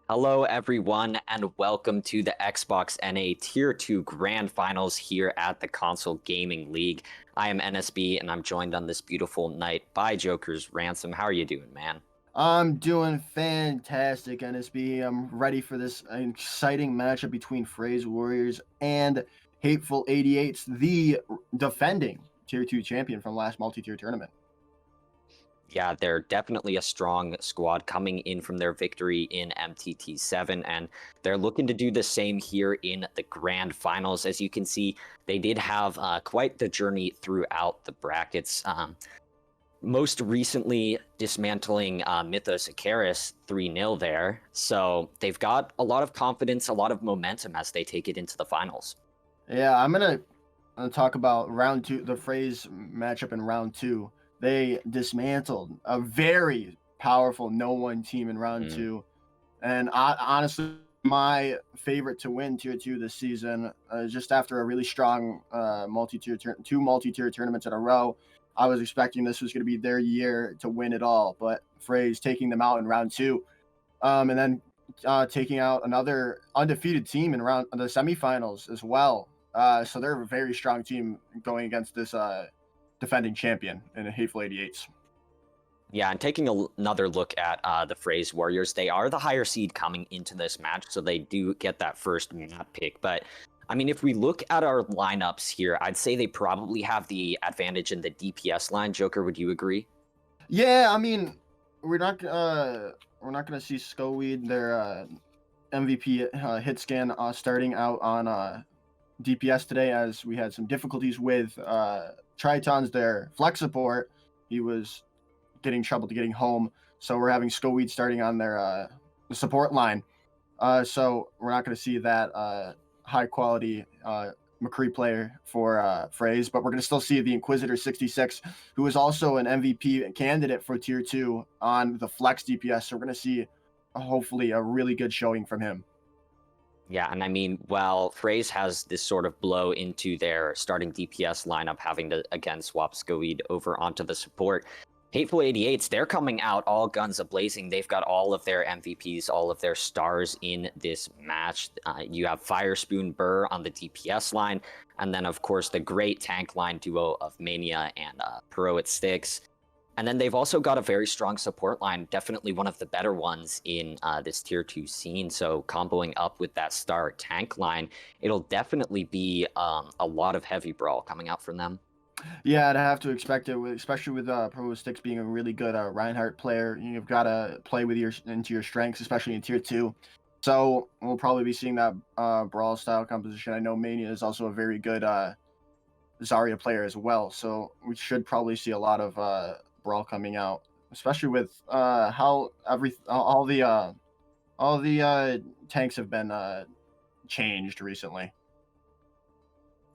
Hello, everyone, and welcome to the Xbox NA Tier 2 Grand Finals here at the Console Gaming League. I am NSB, and I'm joined on this beautiful night by Joker's Ransom. How are you doing, man? I'm doing fantastic, NSB. I'm ready for this exciting matchup between Frey's Warriors and Hateful 88's the defending Tier 2 champion from last multi-tier tournament. Yeah, they're definitely a strong squad coming in from their victory in MTT8, and they're looking to do the same here in the Grand Finals. As you can see, they did have quite the journey throughout the brackets. Most recently dismantling Mythos Icarus 3-0 there. So they've got a lot of confidence, a lot of momentum as they take it into the finals. Yeah, I'm gonna talk about round two, the Frey's matchup in round two. They dismantled a very powerful no-one team in round two. And honestly, my favorite to win Tier 2 this season, just after a really strong two multi-tier tournaments in a row. I was expecting this was going to be their year to win it all, but Frey's taking them out in round two, and then taking out another undefeated team in the semifinals as well. So they're a very strong team going against this defending champion in Hateful 88s. Yeah, and taking another look at the Frey's Warriors, they are the higher seed coming into this match, so they do get that first map pick. But, I mean, if we look at our lineups here, I'd say they probably have the advantage in the DPS line. Joker, would you agree? Yeah, I mean, we're not gonna see Skoweed, their MVP hit scan, starting out on DPS today, as we had some difficulties with Triton's their flex support. He was getting trouble to getting home, so we're having Skoweed starting on their support line. So we're not going to see that high quality McCree player for Frey's, but we're going to still see the Inquisitor 66, who is also an MVP candidate for Tier 2 on the flex DPS. So we're going to see hopefully a really good showing from him. Yeah, and I mean, while Frey's has this sort of blow into their starting DPS lineup, having to, again, swap Skoweed over onto the support, Hateful 88s, they're coming out all guns a-blazing. They've got all of their MVPs, all of their stars in this match. You have Firespoon Burr on the DPS line, and then, of course, the great tank line duo of Mania and Heroic Styx. And then they've also got a very strong support line, definitely one of the better ones in this Tier 2 scene. So comboing up with that star tank line, it'll definitely be a lot of heavy brawl coming out from them. Yeah, I'd have to expect it, especially with Pro Sticks being a really good Reinhardt player. You've got to play with into your strengths, especially in Tier 2. So we'll probably be seeing that brawl style composition. I know Mania is also a very good Zarya player as well, so we should probably see a lot of brawl coming out, especially with how all the tanks have been changed recently.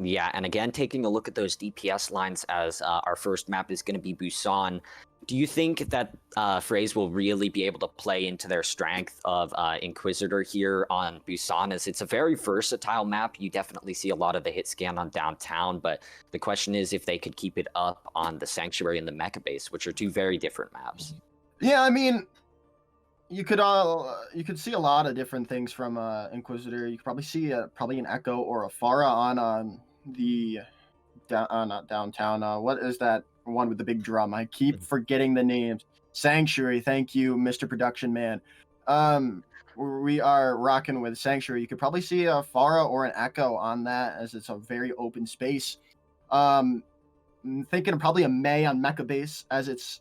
Yeah, and again, taking a look at those DPS lines as our first map is going to be Busan. Do you think that Frey's will really be able to play into their strength of Inquisitor here on Busan, as it's a very versatile map? You definitely see a lot of the hit scan on downtown, but the question is if they could keep it up on the Sanctuary and the Mecha Base, which are two very different maps. Yeah, I mean, you could see a lot of different things from Inquisitor. You could probably see probably an Echo or a Pharah on the not downtown. What is that one with the big drum? I keep forgetting the names. Sanctuary. Thank you, Mr. Production Man. We are rocking with Sanctuary. You could probably see a Pharah or an Echo on that, as it's a very open space. I'm thinking probably a May on Mecha Base, as it's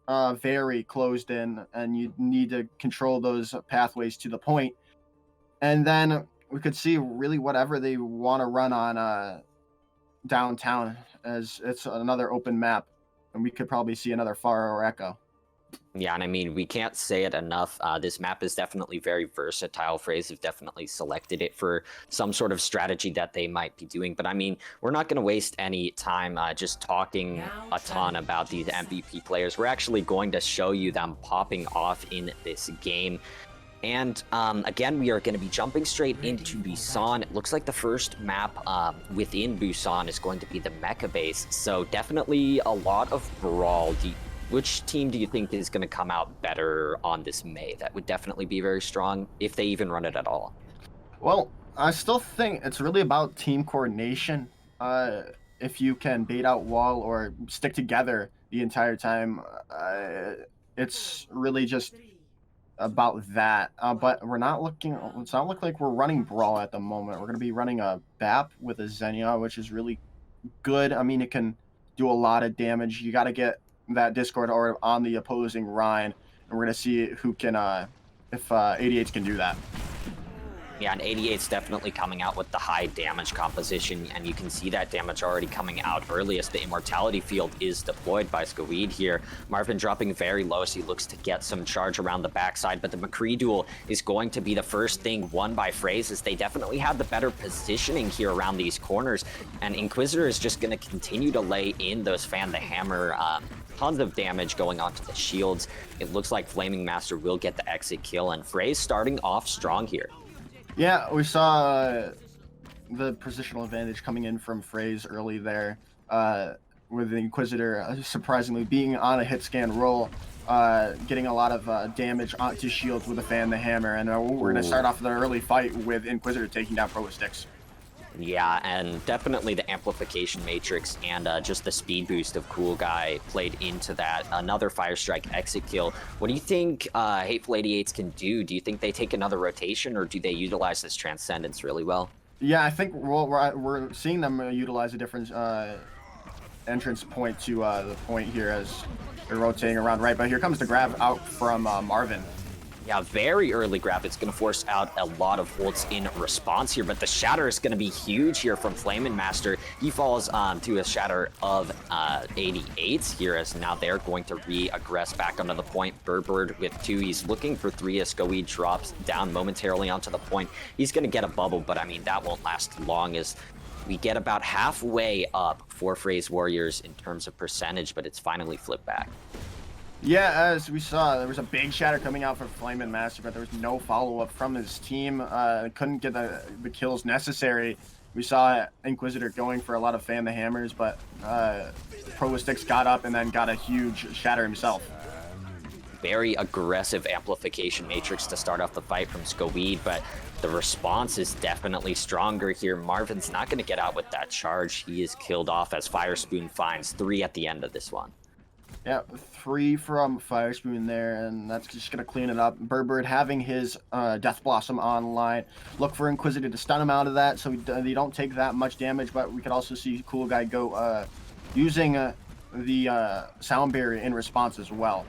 very closed in, and you need to control those pathways to the point. And then we could see really whatever they want to run on downtown, as it's another open map, and we could probably see another Pharah or Echo. Yeah, and I mean, we can't say it enough. This map is definitely very versatile. Frey's have definitely selected it for some sort of strategy that they might be doing. But I mean, we're not going to waste any time just talking a ton about these MVP players. We're actually going to show you them popping off in this game. And again, we are going to be jumping straight into Busan. It looks like the first map within Busan is going to be the Mecha Base. So definitely a lot of brawl. Which team do you think is going to come out better on this May? That would definitely be very strong if they even run it at all. Well, I still think it's really about team coordination. If you can bait out wall or stick together the entire time, it's really just about that. But we're not looking. It's not look like we're running brawl at the moment. We're gonna be running a BAP with a Xenia, which is really good. I mean, it can do a lot of damage. You got to get that Discord or on the opposing Rhine, and we're gonna see who can if 88s can do that. Yeah, and 88's definitely coming out with the high damage composition, and you can see that damage already coming out early as the Immortality Field is deployed by Skoid here. Marvin dropping very low as he looks to get some charge around the backside, but the McCree duel is going to be the first thing won by Frey, as they definitely had the better positioning here around these corners, and Inquisitor is just going to continue to lay in those Fan the Hammer tons of damage going onto the shields. It looks like Flaming Master will get the exit kill, and Frey's starting off strong here. Yeah, we saw the positional advantage coming in from Frey's early there, with the Inquisitor surprisingly being on a hit scan roll, getting a lot of damage onto shields with a Fan the Hammer, and we're going to start off the early fight with Inquisitor taking down Proastix. Yeah, and definitely the amplification matrix and just the speed boost of Cool Guy played into that. Another Fire Strike exit kill. What do you think Hateful 88s can do? Do you think they take another rotation, or do they utilize this Transcendence really well? Yeah, I think we're seeing them utilize a different entrance point to the point here as they're rotating around right. But here comes the grab out from Marvin. Yeah, very early grab. It's going to force out a lot of ults in response here, but the shatter is going to be huge here from Flamin' Master. He falls to a shatter of 88s here, as now they're going to re-aggress back onto the point. Burbird with 2. He's looking for 3 as Skoid drops down momentarily onto the point. He's going to get a bubble, but I mean, that won't last long as we get about halfway up for Frey's Warriors in terms of percentage, but it's finally flipped back. Yeah, as we saw, there was a big shatter coming out for Flamin' Master, but there was no follow-up from his team. Couldn't get the kills necessary. We saw Inquisitor going for a lot of Fan the Hammers, but Proastix got up and then got a huge shatter himself. Very aggressive amplification matrix to start off the fight from Skoid, but the response is definitely stronger here. Marvin's not going to get out with that charge. He is killed off as Fire Spoon finds 3 at the end of this one. Yeah, 3 from Fire Spoon there, and that's just going to clean it up. Burbird having his Death Blossom online. Look for Inquisitor to stun him out of that so they don't take that much damage, but we could also see Cool Guy go using the Sound Barrier in response as well.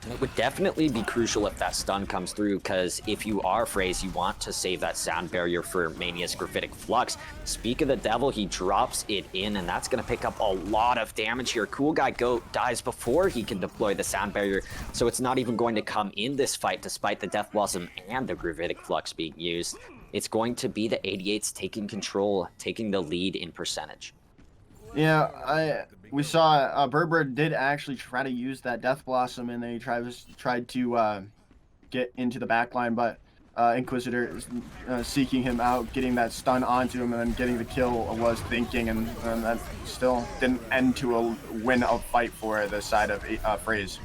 It would definitely be crucial if that stun comes through, because if you are Frey's, you want to save that Sound Barrier for Mania's Graphitic Flux. Speak of the devil, he drops it in, and that's going to pick up a lot of damage here. Cool Guy dies before he can deploy the Sound Barrier, so it's not even going to come in this fight despite the Death Blossom and the Gravitic Flux being used. It's going to be the 88s taking control, taking the lead in percentage. Yeah, we saw Burbird did actually try to use that Death Blossom, and then he tried to get into the backline, but Inquisitor seeking him out, getting that stun onto him, and then getting the kill was thinking, and that still didn't end to a win of fight for the side of Frey's.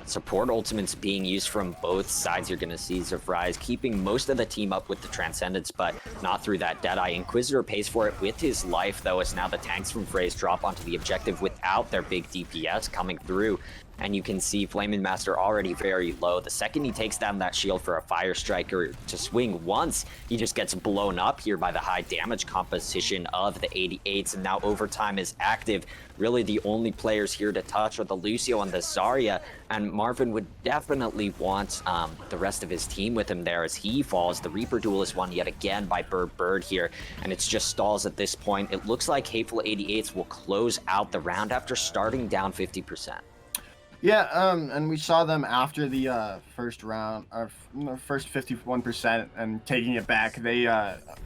Support ultimates being used from both sides. You're going to see Zephyrize keeping most of the team up with the Transcendence, but not through that Deadeye. Inquisitor pays for it with his life, though, as now the tanks from Frey's drop onto the objective without their big DPS coming through. And you can see Flamin' Master already very low. The second he takes down that shield for a Fire Striker to swing once, he just gets blown up here by the high damage composition of the 88s. And now Overtime is active. Really the only players here to touch are the Lucio and the Zarya. And Marvin would definitely want the rest of his team with him there as he falls. The Reaper duel is won yet again by Burbird here. And it's just stalls at this point. It looks like Hateful 88s will close out the round after starting down 50%. Yeah, and we saw them after the first round, or first 51%, and taking it back. They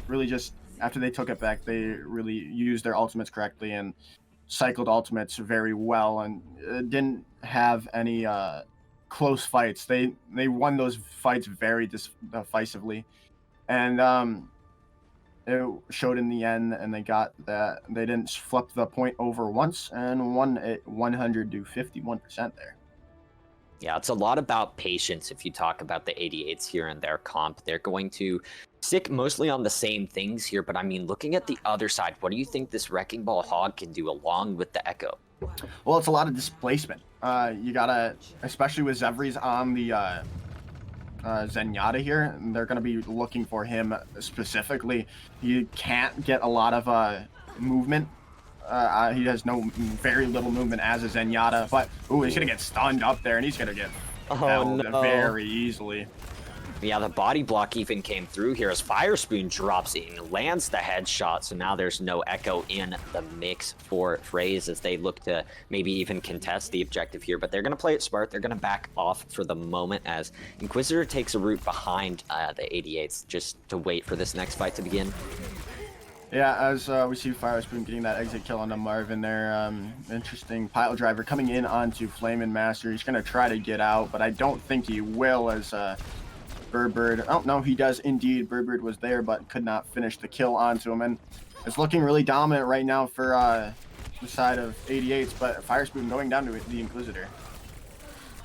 really just, after they took it back, they really used their ultimates correctly and cycled ultimates very well, and didn't have any close fights. They won those fights very decisively, and it showed in the end, and they got that. They didn't flip the point over once and won it 100 to 51% there. Yeah, it's a lot about patience if you talk about the 88s here in their comp. They're going to stick mostly on the same things here, but I mean, looking at the other side, what do you think this Wrecking Ball Hog can do along with the Echo? Well, it's a lot of displacement. You gotta, especially with Zevries on the Zenyatta here, they're gonna be looking for him specifically. He can't get a lot of movement. He has very little movement as a Zenyatta, but ooh, he's gonna get stunned up there, and he's gonna get held very easily. Yeah, the body block even came through here as Fire Spoon drops in, lands the headshot, so now there's no Echo in the mix for Freys as they look to maybe even contest the objective here, but they're going to play it smart. They're going to back off for the moment as Inquisitor takes a route behind the 88s just to wait for this next fight to begin. Yeah, as we see Fire Spoon getting that exit kill onto Marvin there. Interesting pile driver coming in onto Flamin' Master. He's going to try to get out, but I don't think he will as... Bird. Oh, no, he does indeed. Bird was there, but could not finish the kill onto him. And it's looking really dominant right now for the side of 88s, but Fire Spoon going down to the Inquisitor.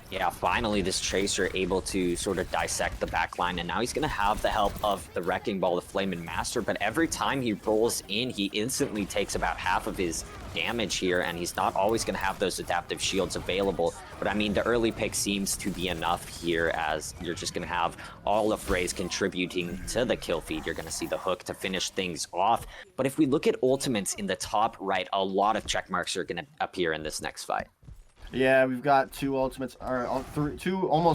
Yeah, finally this Tracer able to sort of dissect the backline, and now he's going to have the help of the Wrecking Ball, the Flamin' Master, but every time he rolls in, he instantly takes about half of his damage here, and he's not always going to have those adaptive shields available. But I mean, the early pick seems to be enough here as you're just going to have all of Freys contributing to the kill feed. You're going to see the hook to finish things off. But if we look at ultimates in the top right, a lot of check marks are going to appear in this next fight. Yeah, we've got almost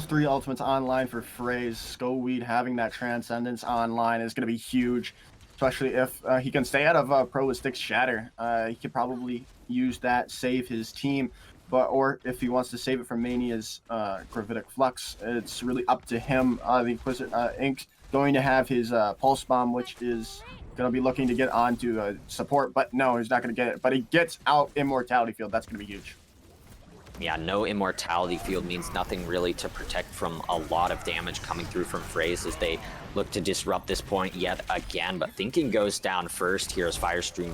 three ultimates online for Freys. Skoweed having that Transcendence online is going to be huge, especially if he can stay out of Pro with Stick's Shatter. He could probably use that, save his team, or if he wants to save it from Mania's Gravitic Flux, it's really up to him. The Inquisitor Ink's going to have his Pulse Bomb, which is going to be looking to get onto support, but no, he's not going to get it. But he gets out Immortality Field. That's going to be huge. Yeah, no Immortality Field means nothing really to protect from a lot of damage coming through from Freys as they look to disrupt this point yet again. But Thinking goes down first here as Fire Spoon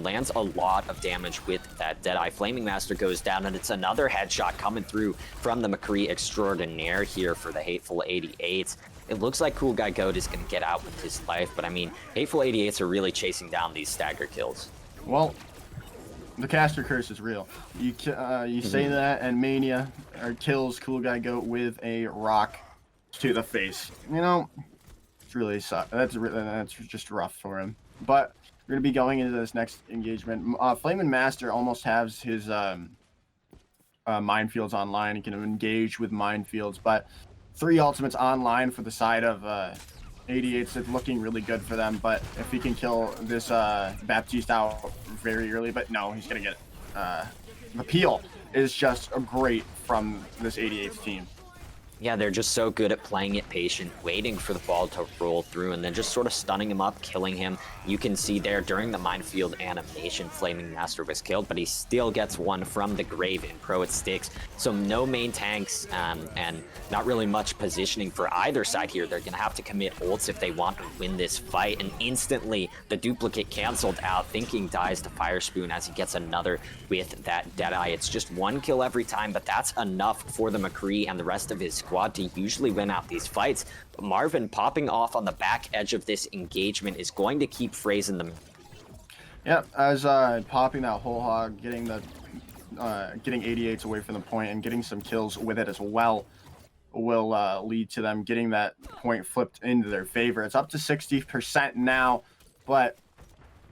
lands a lot of damage with that Deadeye. Flaming Master goes down, and it's another headshot coming through from the McCree Extraordinaire here for the Hateful 88s. It looks like Cool Guy Goat is going to get out with his life, but I mean, Hateful 88s are really chasing down these stagger kills. Well, the caster curse is real. You say that, and Mania kills Cool Guy Goat with a rock to the face. You know, it's really that's just rough for him. But we're gonna be going into this next engagement. Flamin' Master almost has his minefields online. He can engage with minefields, but 3 ultimates online for the side of 88's is looking really good for them, but if he can kill this Baptiste out very early, but no, he's gonna get it. The peel is just great from this 88's team. Yeah, they're just so good at playing it patient, waiting for the ball to roll through, and then just sort of stunning him up, killing him. You can see there during the minefield animation, Flaming Master was killed, but he still gets one from the grave in Pro It Sticks. So no main tanks and not really much positioning for either side here. They're going to have to commit ults if they want to win this fight, and instantly the duplicate canceled out. Thinking dies to Fire Spoon as he gets another with that Deadeye. It's just 1 kill every time, but that's enough for the McCree and the rest of his squad to usually win out these fights. But Marvin popping off on the back edge of this engagement is going to keep Freys in the... Yeah, as popping that whole hog, getting 88s away from the point and getting some kills with it as well will lead to them getting that point flipped into their favor. It's up to 60% now, but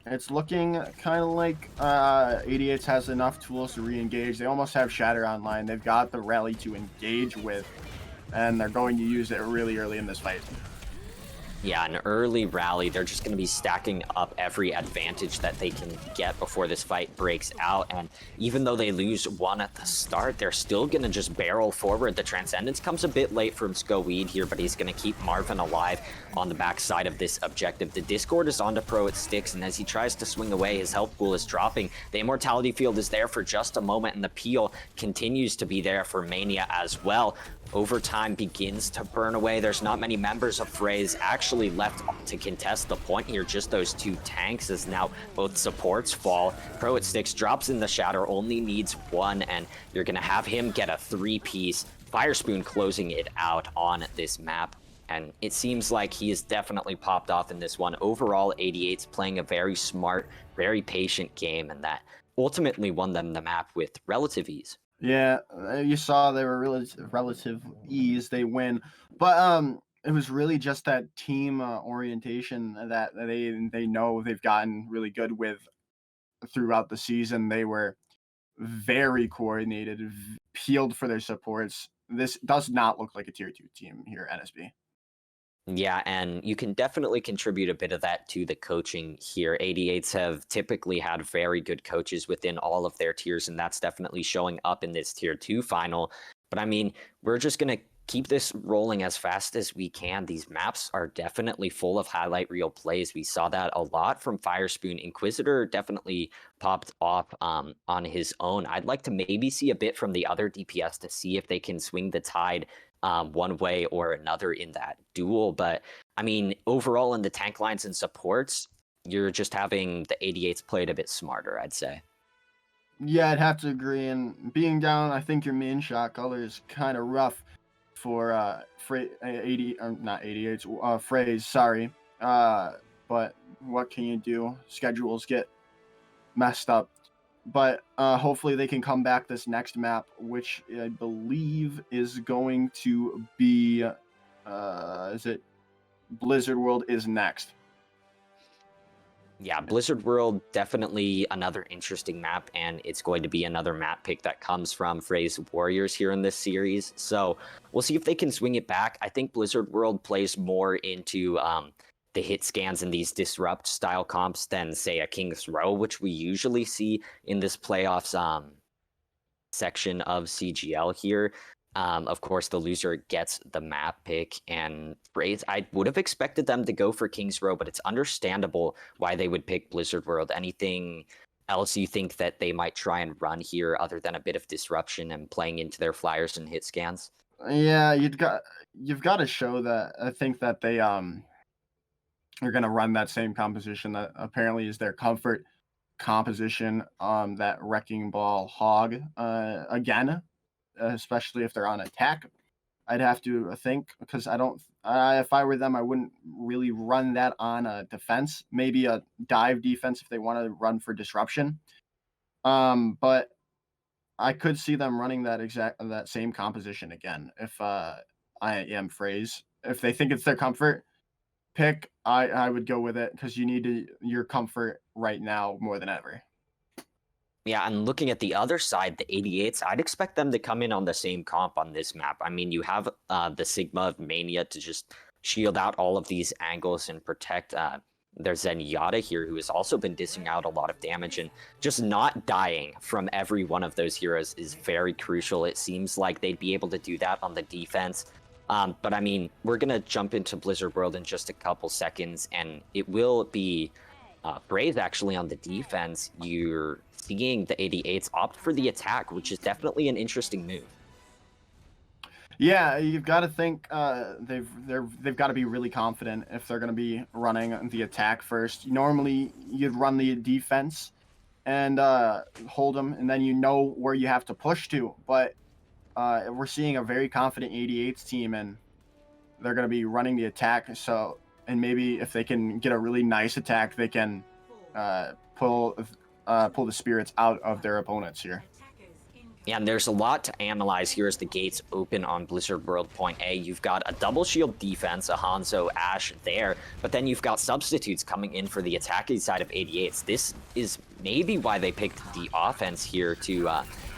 it's looking kind of like 88s has enough tools to re-engage. They almost have Shatter online. They've got the rally to engage with, and they're going to use it really early in this fight. Yeah, an early rally. They're just going to be stacking up every advantage that they can get before this fight breaks out. And even though they lose one at the start, they're still going to just barrel forward. The Transcendence comes a bit late from Skoweed here, but he's going to keep Marvin alive on the backside of this objective. The Discord is onto Pro It Sticks, and as he tries to swing away, his health pool is dropping. The Immortality Field is there for just a moment, and the peel continues to be there for Mania as well. Overtime begins to burn away. There's not many members of Freys actually actually left to contest the point here, just those 2 tanks, as now both supports fall. Pro at 6 drops in the Shatter, only needs 1, and you're going to have him get a 3-piece. Firespoon closing it out on this map. And it seems like he has definitely popped off in this one. Overall, 88's playing a very smart, very patient game, and that ultimately won them the map with relative ease. Yeah, you saw they were relative ease. They win, but it was really just that team orientation that they know they've gotten really good with throughout the season. They were very coordinated, peeled for their supports. This does not look like a tier 2 team here at NSB. Yeah, and you can definitely contribute a bit of that to the coaching here. 88s have typically had very good coaches within all of their tiers, and that's definitely showing up in this tier 2 final. But I mean, we're just going to keep this rolling as fast as we can. These maps are definitely full of highlight reel plays. We saw that a lot from Firespoon. Inquisitor definitely popped off on his own. I'd like to maybe see a bit from the other DPS to see if they can swing the tide one way or another in that duel. But I mean, overall in the tank lines and supports, you're just having the 88s played a bit smarter, I'd say. Yeah, I'd have to agree. And being down, I think your main shot color is kind of rough for Frey 80 or not 88 Frey's, sorry. But what can you do? Schedules get messed up. But hopefully they can come back this next map, which I believe is going to be is it Blizzard World is next. Yeah, Blizzard World, definitely another interesting map, and it's going to be another map pick that comes from Frey's Warriors here in this series. So we'll see if they can swing it back. I think Blizzard World plays more into the hit scans and these disrupt style comps than, say, a King's Row, which we usually see in this playoffs section of CGL here. Of course, the loser gets the map pick, and Frey, I would have expected them to go for King's Row, but it's understandable why they would pick Blizzard World. Anything else you think that they might try and run here other than a bit of disruption and playing into their flyers and hit scans? Yeah, you've got to show that. I think that they are going to run that same composition that apparently is their comfort composition, that Wrecking Ball Hog again. Especially if they're on attack, I'd have to think, because I don't. If I were them, I wouldn't really run that on a defense. Maybe a dive defense if they want to run for disruption. But I could see them running that same composition again if I am Frey's. If they think it's their comfort pick, I would go with it, because you need your comfort right now more than ever. Yeah, and looking at the other side, the 88s, I'd expect them to come in on the same comp on this map. I mean, you have the Sigma of Mania to just shield out all of these angles and protect there's Zenyatta here, who has also been dishing out a lot of damage, and just not dying from every one of those heroes is very crucial. It seems like they'd be able to do that on the defense. But I mean, we're going to jump into Blizzard World in just a couple seconds, and it will be Brave actually on the defense. You're seeing the 88s opt for the attack, which is definitely an interesting move. Yeah, you've got to think they've got to be really confident if they're going to be running the attack first. Normally, you'd run the defense and hold them, and then you know where you have to push to. But we're seeing a very confident 88s team, and they're going to be running the attack. So, and maybe if they can get a really nice attack, they can pull the spirits out of their opponents here. Yeah, and there's a lot to analyze here as the gates open on Blizzard World Point A. You've got a double shield defense, a Hanzo Ashe there, but then you've got substitutes coming in for the attacking side of 88s. This is maybe why they picked the offense here to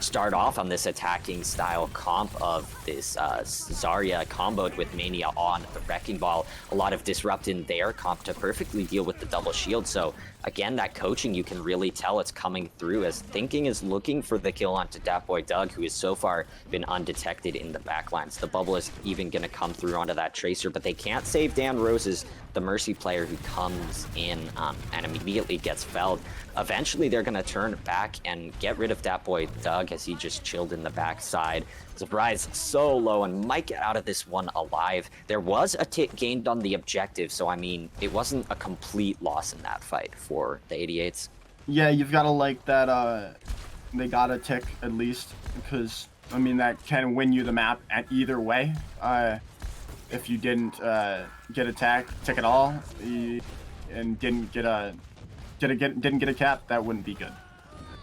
start off on this attacking style comp of this Zarya comboed with Mania on the Wrecking Ball. A lot of disrupt in their comp to perfectly deal with the double shield. So again, that coaching, you can really tell it's coming through, as Thinking is looking for the kill onto Datboy Doug, who has so far been undetected in the backlines. The bubble is even going to come through onto that Tracer, but they can't save Dan Rose's. The the Mercy player who comes in and immediately gets felled. Eventually, they're going to turn back and get rid of that boy Doug as he just chilled in the backside. Surprise, so low and might get out of this one alive. There was a tick gained on the objective, so I mean, it wasn't a complete loss in that fight for the 88s. Yeah, you've got to like that they got a tick at least, because, I mean, that can win you the map at either way. If you didn't get a tick at all and didn't get a cap, that wouldn't be good.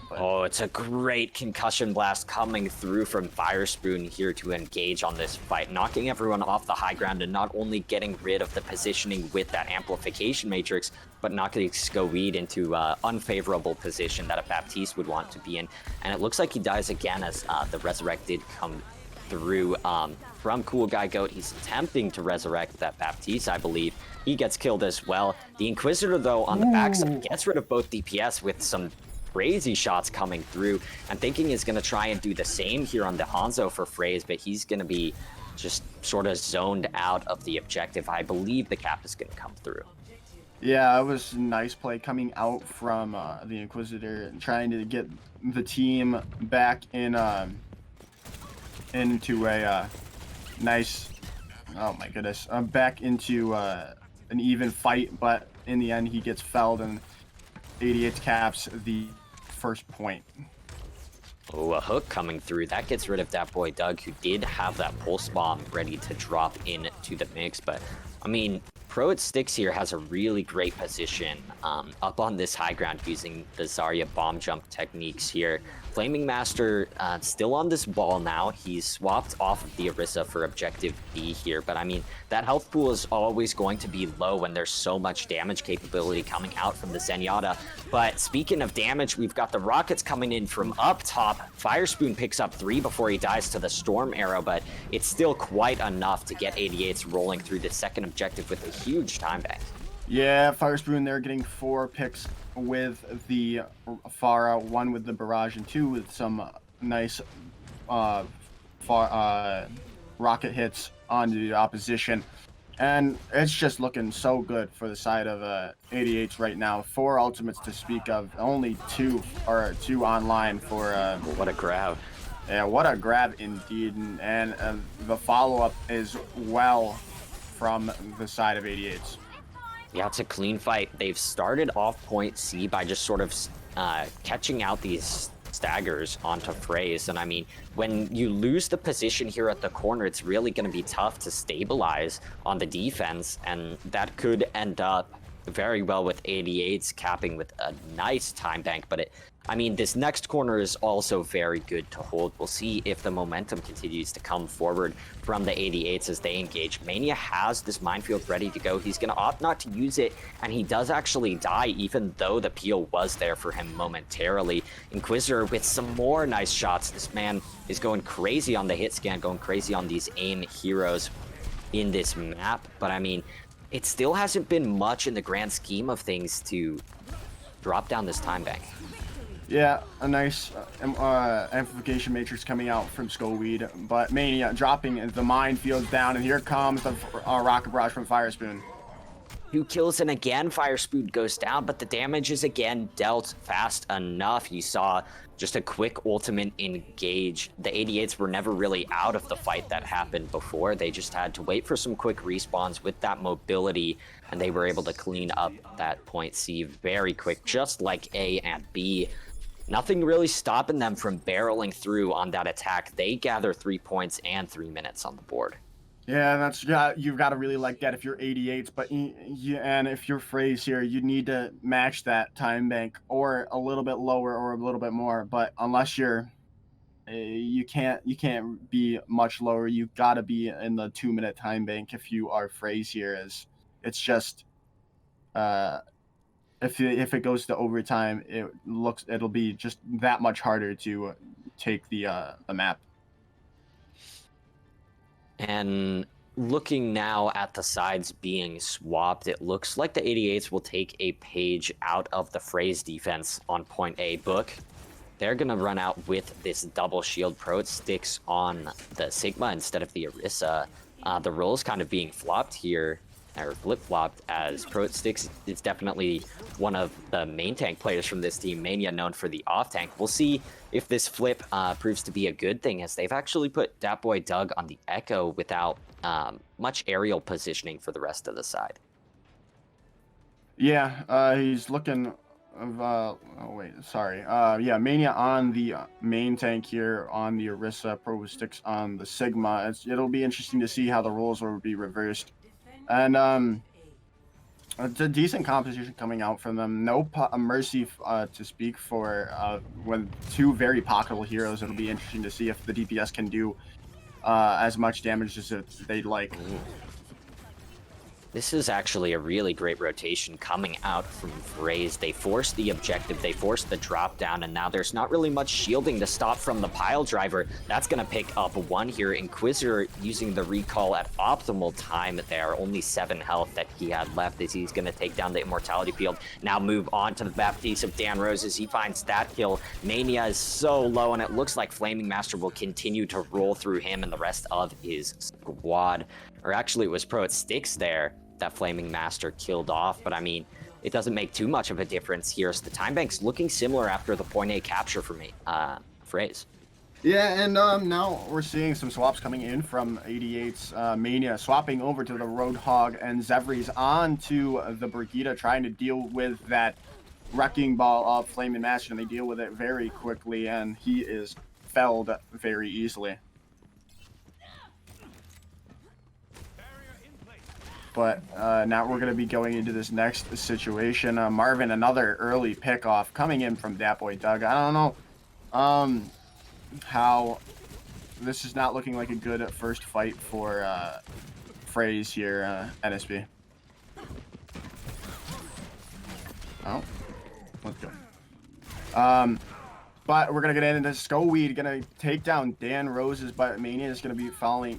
But... Oh, it's a great concussion blast coming through from Firespoon here to engage on this fight, knocking everyone off the high ground and not only getting rid of the positioning with that amplification matrix, but knocking Skoweed into unfavorable position that a Baptiste would want to be in. And it looks like he dies again as the Resurrect did come through from Cool Guy Goat. He's attempting to resurrect that Baptiste, I believe. He gets killed as well. The Inquisitor, though, on the backside gets rid of both DPS with some crazy shots coming through, and thinking is going to try and do the same here on the Hanzo for Freys, but he's going to be just sort of zoned out of the objective. I believe the cap is going to come through. Yeah, it was a nice play coming out from the Inquisitor and trying to get the team back in into a nice, oh my goodness, back into an even fight, but in the end he gets felled and 88 caps the first point. Oh, a hook coming through. That gets rid of that boy Doug, who did have that pulse bomb ready to drop into the mix. But, I mean, Pro at Sticks here has a really great position up on this high ground using the Zarya bomb jump techniques here. Flaming Master still on this ball now. He's swapped off of the Orisa for objective B here, but I mean, that health pool is always going to be low when there's so much damage capability coming out from the Zenyatta. But speaking of damage, we've got the rockets coming in from up top. Firespoon picks up 3 before he dies to the Storm Arrow, but it's still quite enough to get 88s rolling through the second objective with a huge time bank. Yeah, Firespoon, they're getting 4 picks with the Pharah, 1 with the Barrage, and 2 with some nice rocket hits onto the opposition. And it's just looking so good for the side of 88s right now. 4 ultimates to speak of, only 2 online for... What a grab. Yeah, what a grab indeed. And the follow-up is well from the side of 88s. Yeah, it's a clean fight. They've started off point C by just sort of catching out these staggers onto Freys. And I mean, when you lose the position here at the corner, it's really going to be tough to stabilize on the defense. And that could end up very well with 88s capping with a nice time bank. But I mean, this next corner is also very good to hold. We'll see if the momentum continues to come forward from the 88s as they engage. Mania has this minefield ready to go. He's going to opt not to use it, and he does actually die, even though the peel was there for him momentarily. Inquisitor with some more nice shots. This man is going crazy on the hit scan, going crazy on these aim heroes in this map. But I mean, it still hasn't been much in the grand scheme of things to drop down this time bank. Yeah, a nice amplification matrix coming out from Skoweed, but Mania dropping the minefield down, and here comes the rocket barrage from Firespoon. 2 kills, and again Firespoon goes down, but the damage is again dealt fast enough. You saw just a quick ultimate engage. The 88s were never really out of the fight that happened before. They just had to wait for some quick respawns with that mobility, and they were able to clean up that point C very quick, just like A and B. Nothing really stopping them from barreling through on that attack. They gather 3 points and 3 minutes on the board. Yeah, that's you've got to really like that if you're 88s, but and if you're Freys here, you need to match that time bank or a little bit lower or a little bit more. But unless you're, you can't be much lower. You've got to be in the 2-minute time bank if you are Freys here. As it's just, if it goes to overtime, it'll be just that much harder to take the map. And looking now at the sides being swapped, it looks like the 88s will take a page out of the Freys defense on point A. Book. They're going to run out with this double shield. Pro sticks on the Sigma instead of the Orisa. The roles kind of being flopped here. or flip-flopped, as Pro-Sticks is definitely one of the main tank players from this team, Mania known for the off-tank. We'll see if this flip proves to be a good thing, as they've actually put Dat Boy Doug on the Echo without much aerial positioning for the rest of the side. Yeah, he's looking... oh wait, sorry. Yeah, Mania on the main tank here on the Orisa, Pro-Sticks on the Sigma. It'll be interesting to see how the roles will be reversed. And it's a decent composition coming out from them. No Mercy to speak for when two very pocketable heroes. It'll be interesting to see if the DPS can do as much damage as they'd like. This is actually a really great rotation coming out from Frey's. They forced the objective, they forced the drop down, and now there's not really much shielding to stop from the pile driver. That's going to pick up one here. Inquisitor using the recall at optimal time there. Only 7 health that he had left as he's going to take down the Immortality Field. Now move on to the Baptiste of Dan Rose as he finds that kill. Mania is so low, and it looks like Flaming Master will continue to roll through him and the rest of his squad. Or actually, it was Pro-Sticks there that Flaming Master killed off, but I mean, it doesn't make too much of a difference here. So the time bank's looking similar after the point A capture for me, Frey's. Yeah, and now we're seeing some swaps coming in from 88's Mania, swapping over to the Roadhog, and Zevries onto the Brigitte, trying to deal with that wrecking ball of Flaming Master, and they deal with it very quickly, and he is felled very easily. But now we're going to be going into this next situation. Marvin, another early pickoff coming in from Dat Boy Doug. I don't know how this is not looking like a good first fight for Frey's here, NSB. Oh, let's go. But we're going to get into Skoweed, going to take down Dan Rose's, but Mania is going to be following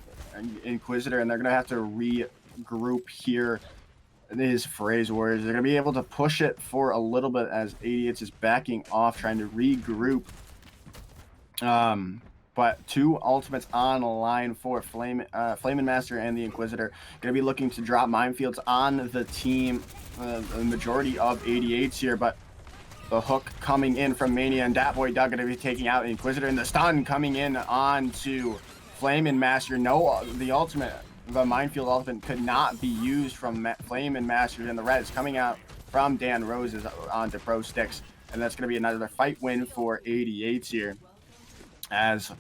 Inquisitor, and they're going to have to regroup here. Is Frey's Warriors. They're going to be able to push it for a little bit as 88 is backing off, trying to regroup. But 2 ultimates on the line for Flaming Master and the Inquisitor. Going to be looking to drop minefields on the team, the majority of 88's here, but the hook coming in from Mania and Dat Boy Doug going to be taking out the Inquisitor, and the stun coming in onto Flaming Master. No, the minefield ultimate could not be used from Flaming Master, and the res coming out from Dan Roses onto Pro-Sticks, and that's going to be another fight win for 88's here, as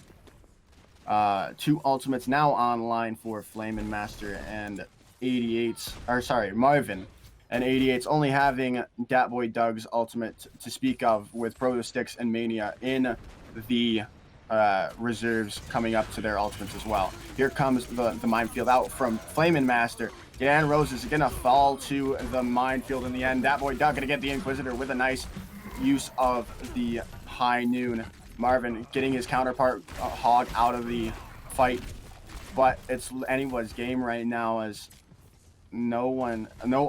2 ultimates now online for Flaming Master and 88's, or sorry, Marvin, and 88's only having Dat Boy Doug's ultimate to speak of, with Pro-Sticks and Mania in the reserves coming up to their ultimates as well. Here comes the minefield out from Flamin' Master. Dan Rose is gonna fall to the minefield in the end. Dat Boy Doug gonna get the Inquisitor with a nice use of the high noon. Marvin getting his counterpart Hog out of the fight, but it's anyone's game right now, as no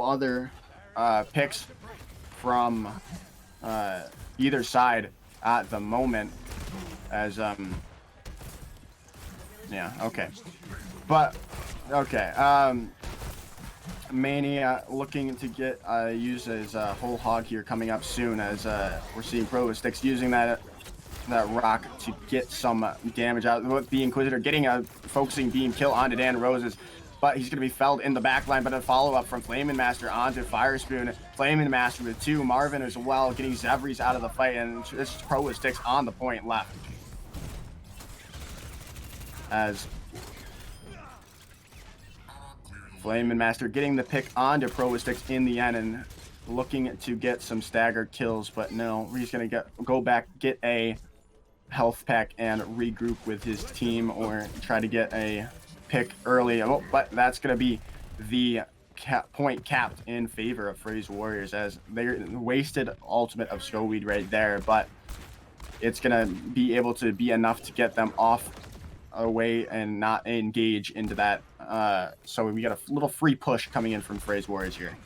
other picks from either side at the moment. As yeah, okay, but okay, Mania looking to get use his whole hog here coming up soon, as we're seeing Pro-Sticks using that rock to get some damage out with the Inquisitor, getting a focusing beam kill onto Dan Roses, but he's going to be felled in the backline. But a follow-up from Flamin' Master onto Fire Spoon. Flamin' Master with 2. Marvin as well, getting Zevries out of the fight, and this is Pro-Sticks on the point left. As Flamin' Master getting the pick onto Pro-Sticks in the end and looking to get some staggered kills, but no, he's going to go back, get a health pack and regroup with his team, or try to get a pick early. Oh, but that's going to be the point capped in favor of Frey's Warriors, as they wasted ultimate of Skoweed right there, but it's going to be able to be enough to get them off away and not engage into that. So we got a little free push coming in from Frey's Warriors here.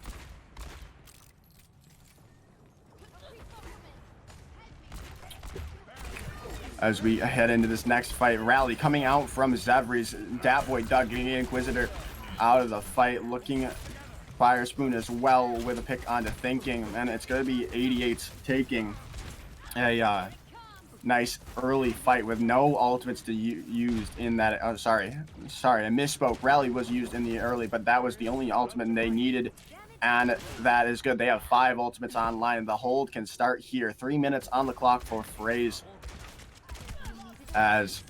As we head into this next fight, rally coming out from Zevries. Dat Boy Doug getting the Inquisitor out of the fight, looking Fire Spoon as well with a pick onto Thinking, and it's going to be 88 taking a nice early fight with no ultimates to used in that. Oh, sorry, I misspoke. Rally was used in the early, but that was the only ultimate they needed, and that is good. They have 5 ultimates online. The hold can start here. 3 minutes on the clock for Frey's, as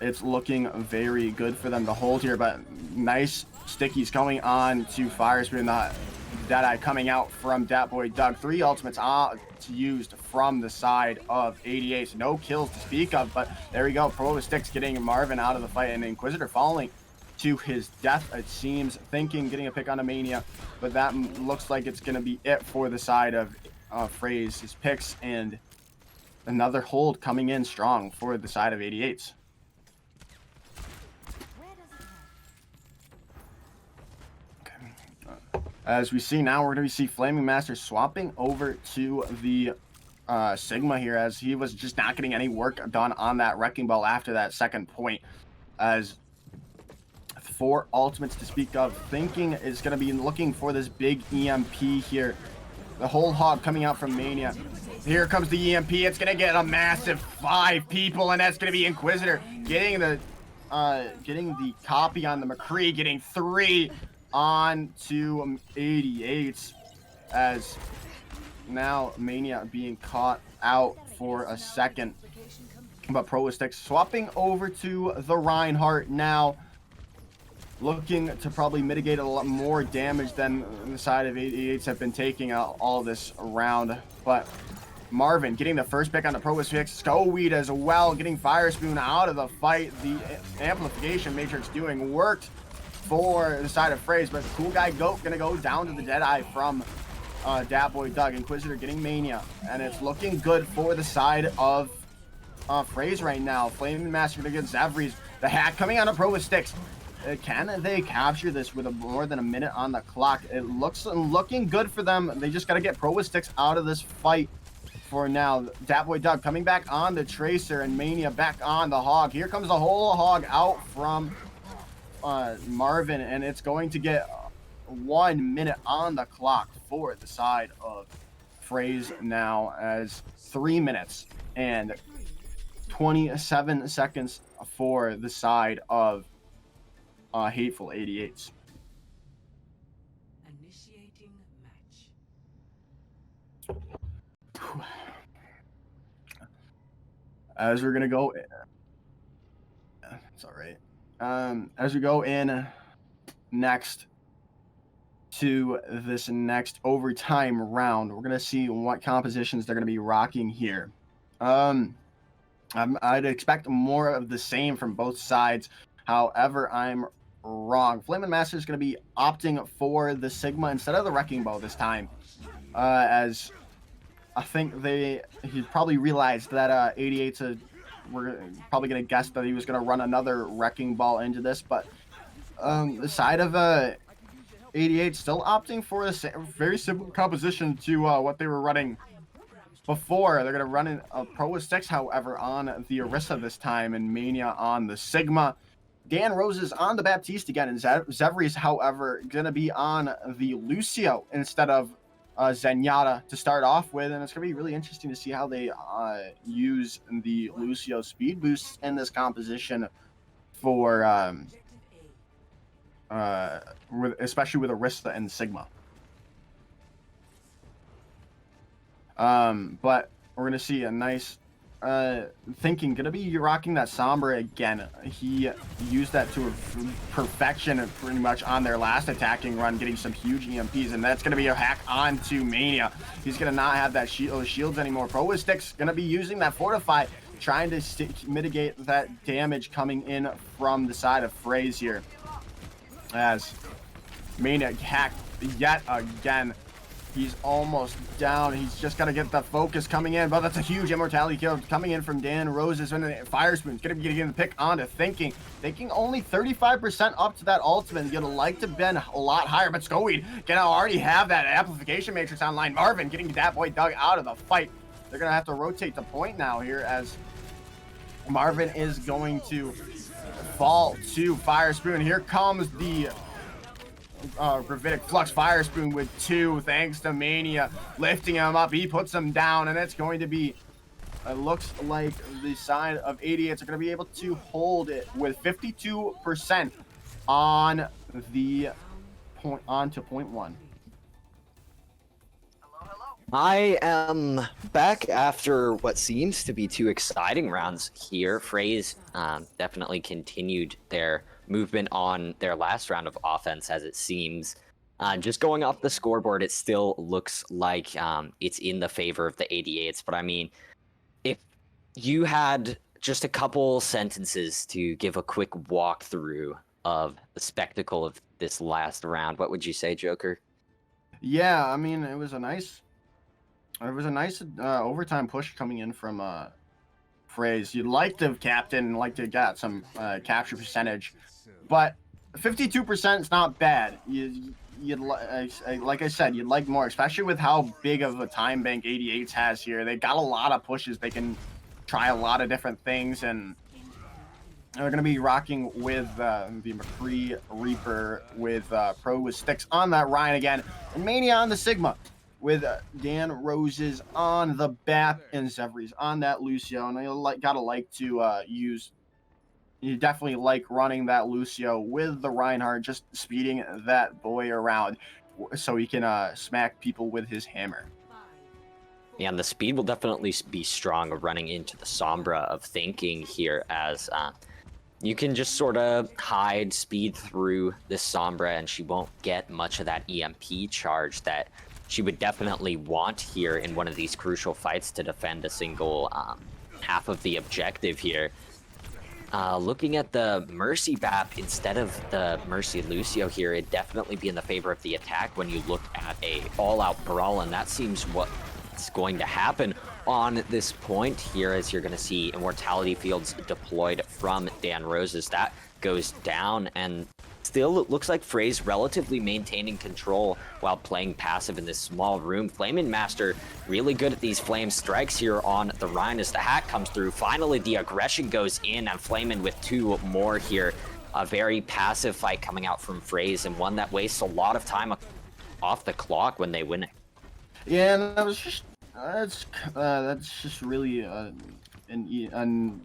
it's looking very good for them to hold here, but nice stickies going on to Fire Spoon. Deadeye coming out from Dat Boy Doug. 3 ultimates used from the side of 88. No kills to speak of, but there we go. Pro Sticks getting Marvin out of the fight, and Inquisitor falling to his death, it seems. Thinking getting a pick on a Mania, but that looks like it's going to be it for the side of Frey's picks, and another hold coming in strong for the side of 88s. As we see now, we're going to see Flaming Master swapping over to the Sigma here, as he was just not getting any work done on that Wrecking Ball after that second point. As 4 ultimates to speak of. Thinking is going to be looking for this big EMP here. The whole hog coming out from Mania. Here comes the EMP. It's going to get a massive 5 people, and that's going to be Inquisitor getting the copy on the McCree, getting 3 on to 88, as now Mania being caught out for a second. But Pro Sticks swapping over to the Reinhardt now, looking to probably mitigate a lot more damage than the side of 88s have been taking all this round. But Marvin getting the first pick on the Pro Sticks. Scoweed as well, getting Fire Spoon out of the fight. The amplification matrix doing worked for the side of Frey's, but Cool Guy Goat gonna go down to the Deadeye from Dat Boy Doug. Inquisitor getting Mania, and it's looking good for the side of Frey's right now. Flaming Master gonna get Zevries. The hack coming on a Pro with Sticks. Can they capture this with more than a minute on the clock? It looking good for them. They just gotta get Pro with Sticks out of this fight for now. Dat Boy Doug coming back on the Tracer, and Mania back on the Hog. Here comes the whole Hog out from Marvin, and it's going to get 1 minute on the clock for the side of Frey's now, as 3 minutes and 27 seconds for the side of Hateful 88s. Initiating match. As we're gonna go, it's all right. As we go in next to this next overtime round, we're gonna see what compositions they're gonna be rocking here. I'd expect more of the same from both sides. However, I'm wrong. Flamin' Master is gonna be opting for the Sigma instead of the Wrecking Ball this time, as I think he probably realized that 88's we're probably going to guess that he was going to run another Wrecking Ball into this, but the side of 88 still opting for a very simple composition to what they were running before. They're going to run in a Pro with Sticks, however, on the Orisa this time, and Mania on the Sigma. Dan Rose is on the Baptiste again, and Zevries, however, going to be on the Lucio instead of Zenyatta to start off with, and it's going to be really interesting to see how they use the Lucio speed boosts in this composition for especially with Orisa and Sigma. But we're going to see a nice Thinking gonna be rocking that Sombra again. He used that to perfection pretty much on their last attacking run, getting some huge EMPs, and that's gonna be a hack onto Mania. He's gonna not have that shields anymore. Pro with Sticks gonna be using that Fortify, trying to mitigate that damage coming in from the side of Frey's here, as Mania hacked yet again. He's almost down. He's just got to get the focus coming in. But that's a huge immortality kill coming in from Dan Roses. And Fire Spoon's going to be getting the pick onto Thinking. Thinking only 35% up to that ultimate. You'd like to been a lot higher. But Scoweed can already have that amplification matrix online. Marvin getting that boy Doug out of the fight. They're going to have to rotate the point now here, as Marvin is going to fall to Fire Spoon. Here comes the Gravitic Flux Fire Spoon with 2, thanks to Mania lifting him up. He puts him down, and it's going to be. It looks like the side of 88s are going to be able to hold it with 52% on the point onto point 1. I am back after what seems to be 2 exciting rounds here. Frey's definitely continued their movement on their last round of offense, as it seems. Just going off the scoreboard, it still looks like it's in the favor of the 88s. But I mean, if you had just a couple sentences to give a quick walkthrough of the spectacle of this last round, what would you say, Joker? Yeah, I mean, it was a nice overtime push coming in from Frey's. You'd like to captain, like to get some capture percentage, but 52% is not bad. Like I said, you'd like more, especially with how big of a time bank 88s has here. They got a lot of pushes. They can try a lot of different things, and they're going to be rocking with the McCree Reaper with Pro with sticks on that Ryan again, and Mania on the Sigma with Dan Roses on the BAP and Zevries on that Lucio. And you gotta like to use. You definitely like running that Lucio with the Reinhardt, just speeding that boy around so he can smack people with his hammer. Yeah, and the speed will definitely be strong running into the Sombra of thinking here, as you can just sort of hide, speed through this Sombra, and she won't get much of that EMP charge that she would definitely want here in one of these crucial fights to defend a single half of the objective here. Looking at the Mercy BAP instead of the Mercy Lucio here, it'd definitely be in the favor of the attack when you look at a all-out brawl, and that seems what's going to happen on this point here, as you're going to see Immortality Fields deployed from Dan Roses. That goes down, and still it looks like Frey's relatively maintaining control while playing passive in this small room. Flamin' Master really good at these flame strikes here on the Rhine as the hack comes through. Finally, the aggression goes in, and Flamin' with 2 more here. A very passive fight coming out from Frey's, and one that wastes a lot of time off the clock when they win it. Yeah, and that was just that's just really an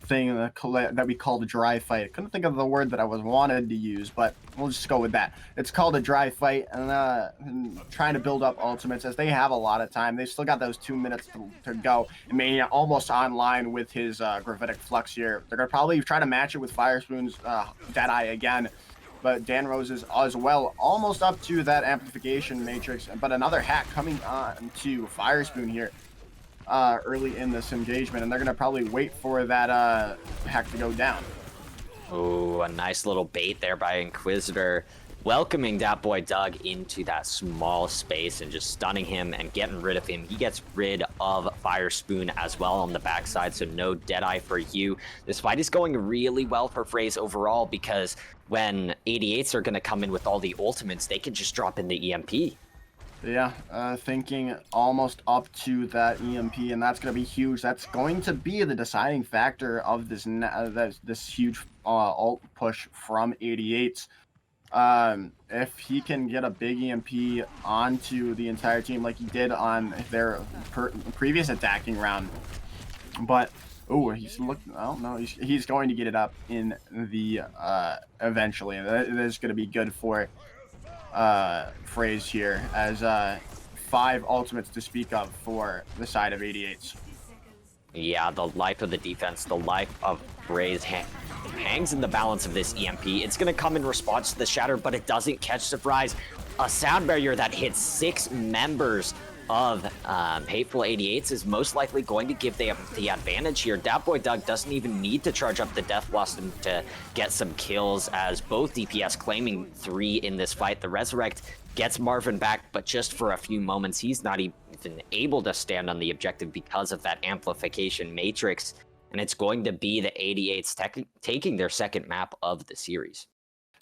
thing that we call a dry fight. Couldn't think of the word that I wanted to use, but we'll just go with that. It's called a dry fight, and trying to build up ultimates as they have a lot of time. They still got those 2 minutes to go. And Mania almost online with his Gravitic Flux here. They're gonna probably try to match it with Fire Spoon's Deadeye again. But Dan Rose is as well, almost up to that amplification matrix. But another hack coming on to Fire Spoon here early in this engagement, and they're going to probably wait for that hack to go down. Oh, a nice little bait there by Inquisitor, welcoming that boy Doug into that small space and just stunning him and getting rid of him. He gets rid of Fire Spoon as well on the backside, so no Deadeye for you. This fight is going really well for Frey's overall, because when 88s are going to come in with all the ultimates, they can just drop in the EMP. Yeah, thinking almost up to that EMP, and that's going to be huge. That's going to be the deciding factor of this this huge ult push from 88s. If he can get a big EMP onto the entire team like he did on their previous attacking round. But oh, he's looking. I don't know. He's going to get it up in the eventually. That is going to be good for Frey's here, as 5 ultimates to speak of for the side of 88s. Yeah, the life of the defense, the life of Frey's hangs in the balance of this EMP. It's going to come in response to the Shatter, but it doesn't catch Surprise. A sound barrier that hits 6 members of Hateful 88s is most likely going to give the advantage here. Dat Boy Doug doesn't even need to charge up the Death Blossom to get some kills, as both DPS claiming 3 in this fight. The Resurrect gets Marvin back, but just for a few moments. He's not even able to stand on the objective because of that amplification matrix, and it's going to be the 88s taking their second map of the series.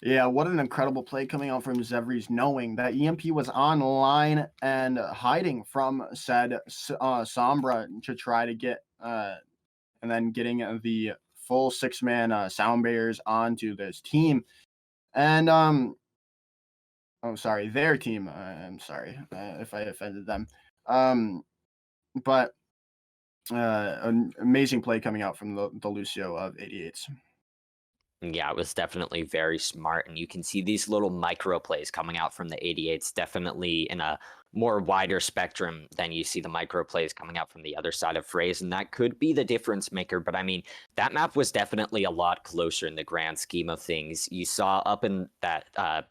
Yeah, what an incredible play coming out from Zevries, knowing that EMP was online and hiding from said Sombra to try to get, and then getting the full 6-man sound barriers onto this team. And Oh, sorry, their team. I'm sorry if I offended them. Um, but an amazing play coming out from the Lucio of 88s. Yeah, it was definitely very smart, and you can see these little micro plays coming out from the 88s, definitely in a more wider spectrum than you see the micro plays coming out from the other side of Frey's, and that could be the difference maker. But I mean, that map was definitely a lot closer in the grand scheme of things. You saw up in that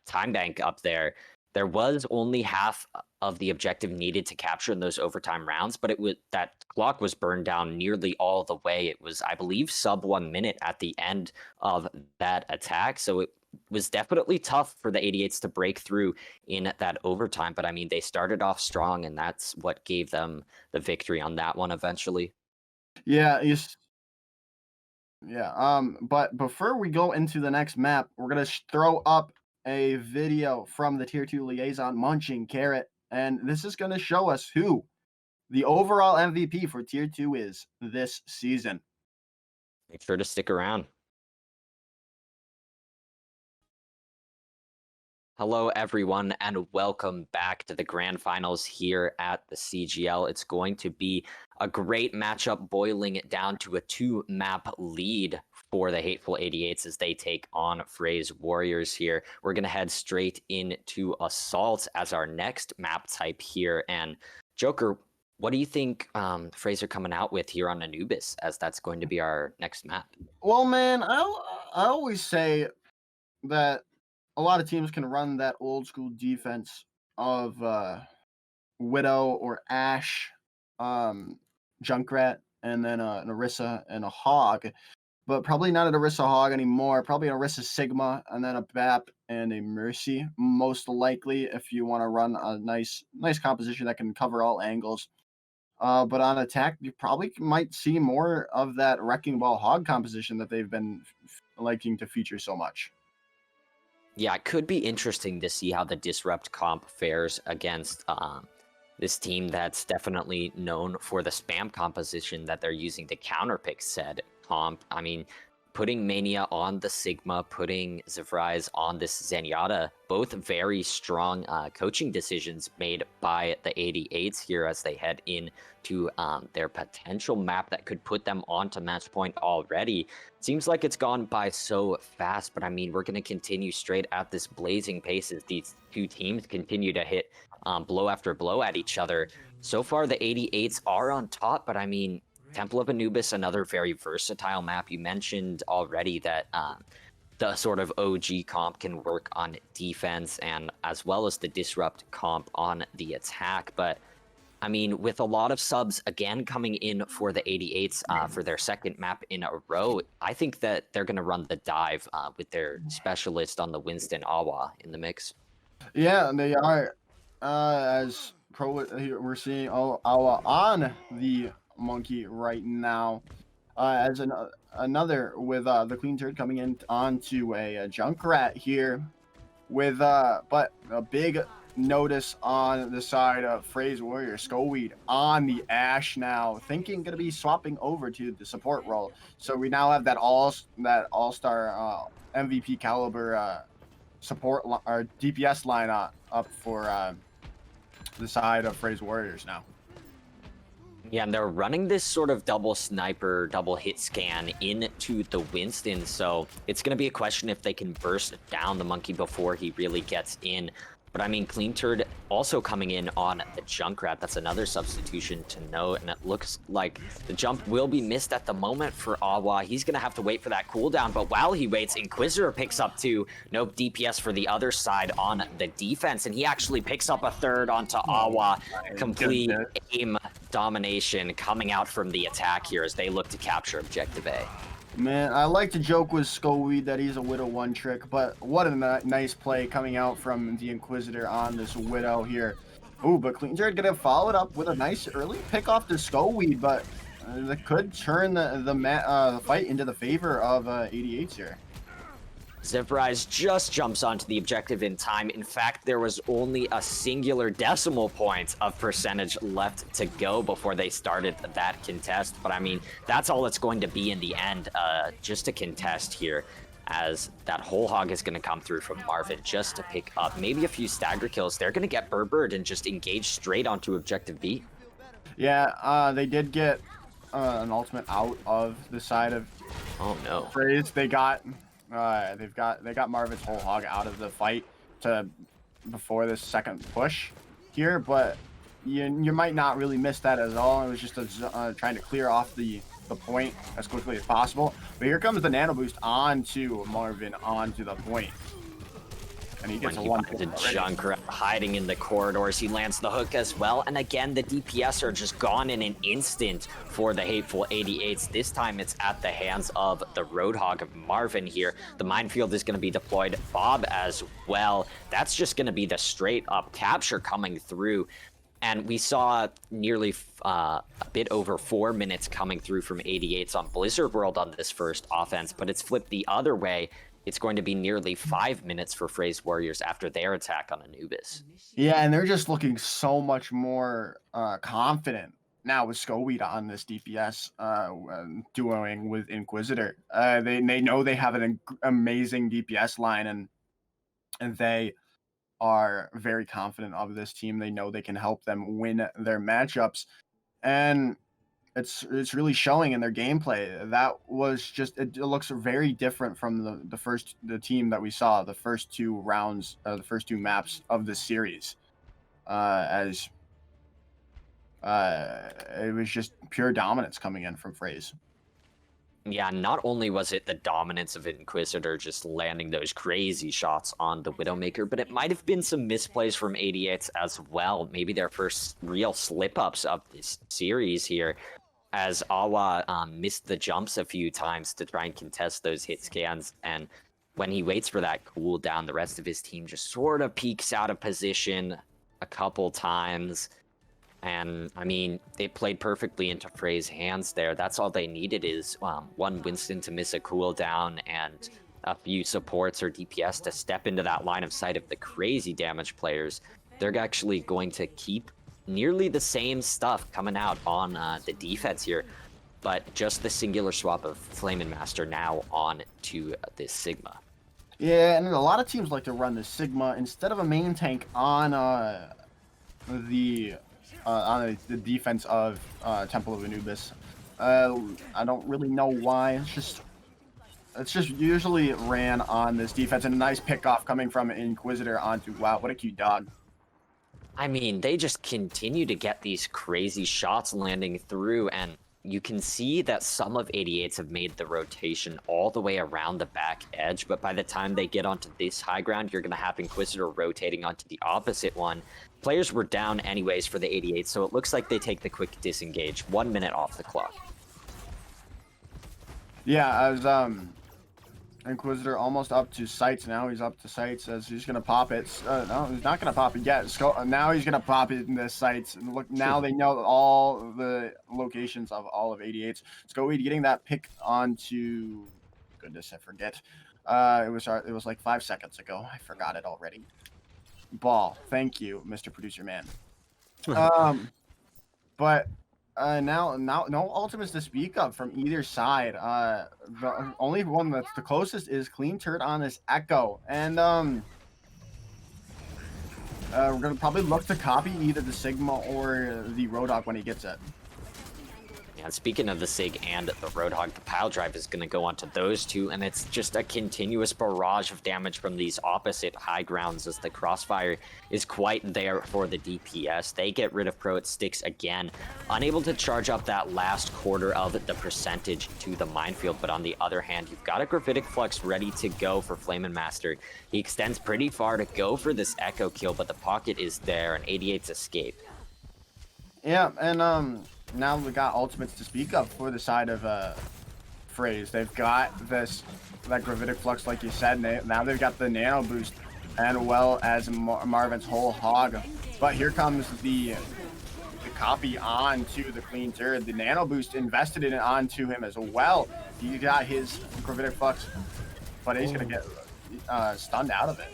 time bank up there, there was only half of the objective needed to capture in those overtime rounds, but it was that clock was burned down nearly all the way. It was, I believe, sub 1 minute at the end of that attack. So it was definitely tough for the 88s to break through in that overtime. But I mean, they started off strong, and that's what gave them the victory on that one eventually. Yeah, yeah. But before we go into the next map, we're gonna throw up a video from the Tier 2 liaison Munching Carrot, and this is gonna show us who the overall MVP for Tier 2 is this season. Make sure to stick around. Hello, everyone, and welcome back to the grand finals here at the CGL. It's going to be a great matchup, boiling it down to a 2-map lead for the Hateful 88s as they take on Frey's Warriors here. We're going to head straight into Assault as our next map type here. And Joker, what do you think Frey's are coming out with here on Anubis, as that's going to be our next map? Well, man, I always say that a lot of teams can run that old school defense of Widow or Ash, Junkrat, and then an Orisa and a Hog, but probably not an Orisa Hog anymore. Probably an Orisa Sigma, and then a BAP and a Mercy, most likely, if you want to run a nice composition that can cover all angles. But on attack, you probably might see more of that Wrecking Ball Hog composition that they've been liking to feature so much. Yeah, it could be interesting to see how the Disrupt comp fares against this team that's definitely known for the spam composition that they're using to counterpick said comp. I mean, putting Mania on the Sigma, putting Zevrise on this Zenyatta, both very strong coaching decisions made by the 88s here as they head into their potential map that could put them onto match point already. Seems like it's gone by so fast, but I mean, we're going to continue straight at this blazing pace as these two teams continue to hit blow after blow at each other. So far, the 88s are on top, but I mean, Temple of Anubis, another very versatile map. You mentioned already that the sort of OG comp can work on defense and as well as the Disrupt comp on the attack. But I mean, with a lot of subs again coming in for the 88s for their second map in a row, I think that they're going to run the dive with their specialist on the Winston Awa in the mix. Yeah, they are. As we're seeing Awa on the Monkey right now. As another with the Clean Turd coming in onto a Junkrat here with but a big notice on the side of Frey's Warrior. Skullweed on the Ash now, thinking gonna be swapping over to the support role. So we now have that all-star MVP caliber support or DPS line up for the side of Frey's Warriors now. Yeah, and they're running this sort of double sniper, double hit scan into the Winston, so it's going to be a question if they can burst down the Monkey before he really gets in. But I mean, Clean Turd also coming in on the Junkrat. That's another substitution to note, and it looks like the jump will be missed at the moment for Awa. He's going to have to wait for that cooldown, but while he waits, Inquisitor picks up two. Nope, DPS for the other side on the defense, and he actually picks up a third onto Awa. Complete aim domination coming out from the attack here as they look to capture Objective A. Man, I like to joke with Skullweed that he's a Widow one trick, but what a nice play coming out from the Inquisitor on this Widow here. Ooh, but Clean Turd gonna follow it up with a nice early pick off to Skullweed, but that could turn the fight into the favor of 88s here. Zevrise just jumps onto the objective in time. In fact, there was only a singular decimal point of percentage left to go before they started that contest. But I mean, that's all it's going to be in the end, just a contest here. as that whole hog is going to come through from Marvin just to pick up maybe a few stagger kills. They're going to get Burbird and just engage straight onto objective B. Yeah, they did get an ultimate out of the side of Oh no. Freys. They got Marvin's whole hog out of the fight before this second push here, but you might not really miss that at all. It was just trying to clear off the point as quickly as possible. But here comes the nano boost onto Marvin onto the point. And he gets a one. The Junkrat hiding in the corridors. He lands the hook as well. And again, the DPS are just gone in an instant for the Hateful 88s. This time it's at the hands of the Roadhog of Marvin here. The minefield is going to be deployed. Bob as well. That's just going to be the straight up capture coming through. And we saw nearly a bit over 4 minutes coming through from 88s on Blizzard World on this first offense, but it's flipped the other way. It's going to be nearly 5 minutes for Frey's Warriors after their attack on Anubis. Yeah, and they're just looking so much more confident now with Skoweed on this DPS duoing with Inquisitor. They know they have an amazing DPS line, and they are very confident of this team. They know they can help them win their matchups, and it's really showing in their gameplay. That was just it looks very different from the team that we saw the first 2 rounds, the first 2 maps of this series, as it was just pure dominance coming in from Freys. Yeah, not only was it the dominance of Inquisitor just landing those crazy shots on the Widowmaker, but it might have been some misplays from 88s as well. Maybe their first real slip-ups of this series here, as Awa missed the jumps a few times to try and contest those hit scans. And when he waits for that cooldown, the rest of his team just sort of peeks out of position a couple times. And, I mean, they played perfectly into Frey's hands there. That's all they needed is one Winston to miss a cooldown and a few supports or DPS to step into that line of sight of the crazy damage players. They're actually going to keep nearly the same stuff coming out on the defense here, but just the singular swap of Flame and Master now on to this Sigma. Yeah, and a lot of teams like to run the Sigma instead of a main tank on the defense of Temple of Anubis. I don't really know why. It's just usually ran on this defense, and a nice pickoff coming from Inquisitor onto, wow, what a cute dog. I mean, they just continue to get these crazy shots landing through, and you can see that some of 88s have made the rotation all the way around the back edge, but by the time they get onto this high ground, you're going to have Inquisitor rotating onto the opposite one. Players were down anyways for the 88s, so it looks like they take the quick disengage. 1 minute off the clock. Yeah, as Inquisitor almost up to sights now. He's up to sights as he's gonna pop it. No, he's not gonna pop it yet. Now he's gonna pop it in the sights. And look, now they know all the locations of all of 88s. Skoweed getting that pick onto. Goodness, I forget. It was like 5 seconds ago. I forgot it already. Ball. Thank you, Mr. Producer Man. But now no ultimates to speak of from either side. The only one that's the closest is Clean Turd on this Echo, and we're gonna probably look to copy either the Sigma or the Roadhog when he gets it. Yeah, speaking of the Sig and the Roadhog, the pile drive is going to go onto those two, and it's just a continuous barrage of damage from these opposite high grounds as the crossfire is quite there for the DPS. They get rid of Pro Sticks again, unable to charge up that last quarter of the percentage to the minefield, but on the other hand, you've got a Gravitic Flux ready to go for Flame and Master. He extends pretty far to go for this Echo kill, but the pocket is there, and 88's escape. Yeah, and now we got ultimates to speak of for the side of Freys. They've got that Gravitic Flux, like you said. Now they've got the Nano Boost, and well as Marvin's whole hog. But here comes the copy onto the Clean Turd. The Nano Boost invested in it onto him as well. He got his Gravitic Flux, but he's gonna get stunned out of it.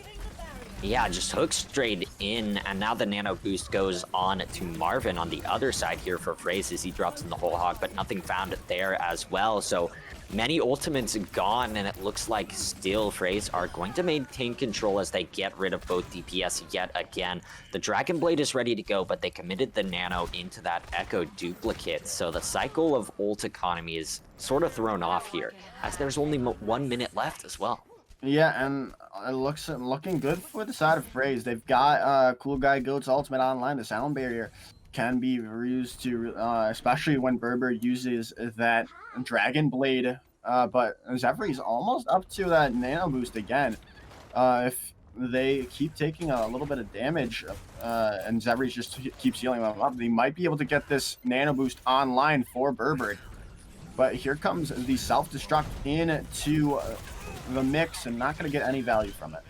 Yeah, just hook straight in, and now the Nano Boost goes on to Marvin on the other side here for Frey as he drops in the whole hog, but nothing found there as well. So many ultimates gone, and it looks like still Freys are going to maintain control as they get rid of both DPS yet again. The Dragon Blade is ready to go, but they committed the Nano into that Echo duplicate, so the cycle of ult economy is sort of thrown off here, as there's only 1 minute left as well. Yeah, and it looking good for the side of Frays. They've got Cool Guy Goat's ultimate online. The sound barrier can be used to, especially when Berber uses that Dragon Blade. But Zephyri's almost up to that Nano boost again. If they keep taking a little bit of damage, and Zephyri's just keeps healing them up, they might be able to get this Nano boost online for Berber. But here comes the self-destruct into the mix, and not going to get any value from it.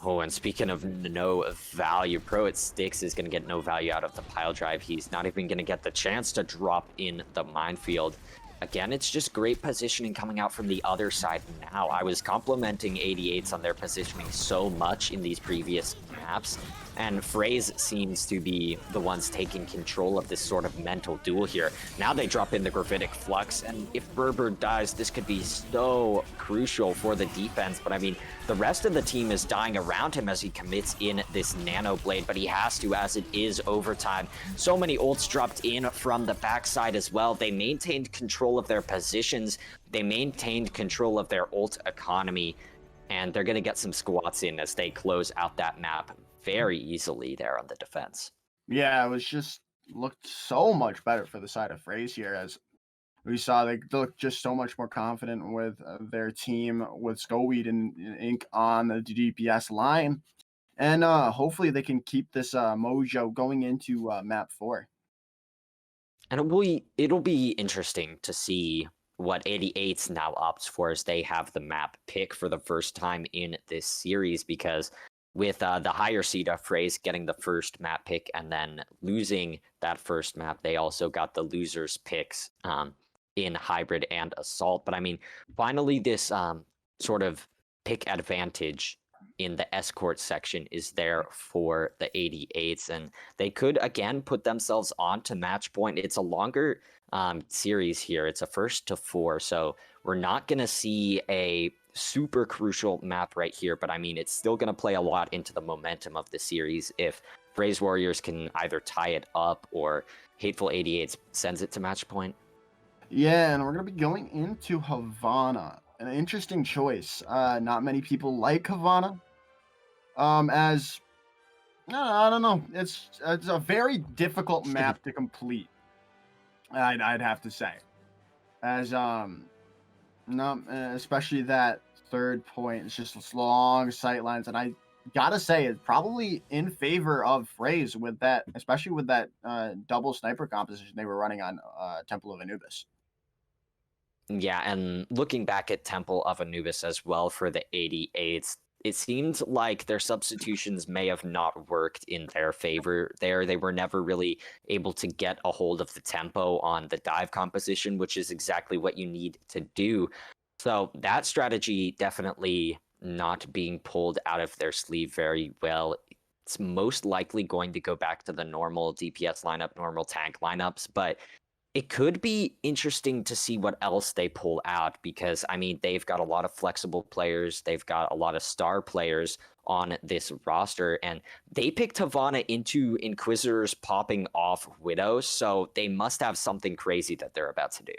Oh, and speaking of no value, Pro It Sticks is going to get no value out of the pile drive. He's not even going to get the chance to drop in the minefield. Again, it's just great positioning coming out from the other side now. I was complimenting 88s on their positioning so much in these previous maps, and Freys seems to be the ones taking control of this sort of mental duel here. Now they drop in the Gravitic Flux, and if Berber dies, this could be so crucial for the defense. But I mean, the rest of the team is dying around him as he commits in this Nano Blade, but he has to, as it is overtime. So many ults dropped in from the backside as well. They maintained control of their positions. They maintained control of their ult economy, and they're going to get some squats in as they close out that map very easily there on the defense. Yeah, it was just looked so much better for the side of Frays here, as we saw they looked just so much more confident with their team, with Skullweed and Ink on the DPS line. And hopefully they can keep this mojo going into map 4. And it'll be interesting to see what 88s now opts for, as they have the map pick for the first time in this series, because with the higher seed of Freys getting the first map pick and then losing that first map, they also got the losers picks in Hybrid and Assault. But I mean, finally this sort of pick advantage in the escort section is there for the 88s, and they could again put themselves on to match point. It's a longer series here. It's a 1st to 4, so we're not going to see a super crucial map right here, but I mean, it's still going to play a lot into the momentum of the series if Freys Warriors can either tie it up or Hateful 88s sends it to match point. Yeah, and we're going to be going into Havana. An interesting choice. Not many people like Havana. As I don't know, it's a very difficult map to complete. I'd have to say, as no, especially that third point. It's just long sight lines, and I gotta say it's probably in favor of Freys with that, especially with that double sniper composition they were running on Temple of Anubis. Yeah, and looking back at Temple of Anubis as well for the 88s, it seemed like their substitutions may have not worked in their favor there. They were never really able to get a hold of the tempo on the dive composition, which is exactly what you need to do. So that strategy definitely not being pulled out of their sleeve very well. It's most likely going to go back to the normal DPS lineup, normal tank lineups, but it could be interesting to see what else they pull out, because, I mean, they've got a lot of flexible players. They've got a lot of star players on this roster, and they picked Havana into Inquisitors popping off Widows, so they must have something crazy that they're about to do.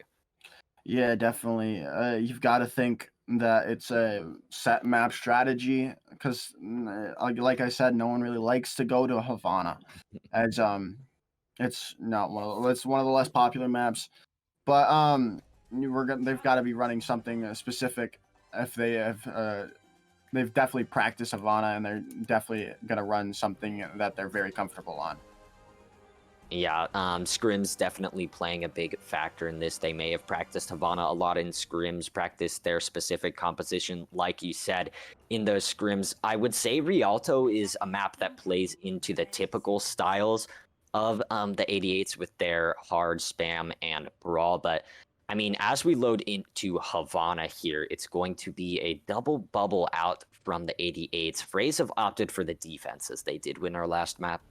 Yeah, definitely. You've got to think that it's a set map strategy, because, like I said, no one really likes to go to Havana, as it's not it's one of the less popular maps, but they've got to be running something specific if they have. They've definitely practiced Havana, and they're definitely gonna run something that they're very comfortable on. Yeah, scrims definitely playing a big factor in this. They may have practiced Havana a lot in scrims, practiced their specific composition, like you said, in those scrims. I would say Rialto is a map that plays into the typical styles of the 88s with their hard spam and brawl, but I mean, as we load into Havana here, it's going to be a double bubble out from the 88s. Freys have opted for the defense, as they did win our last map.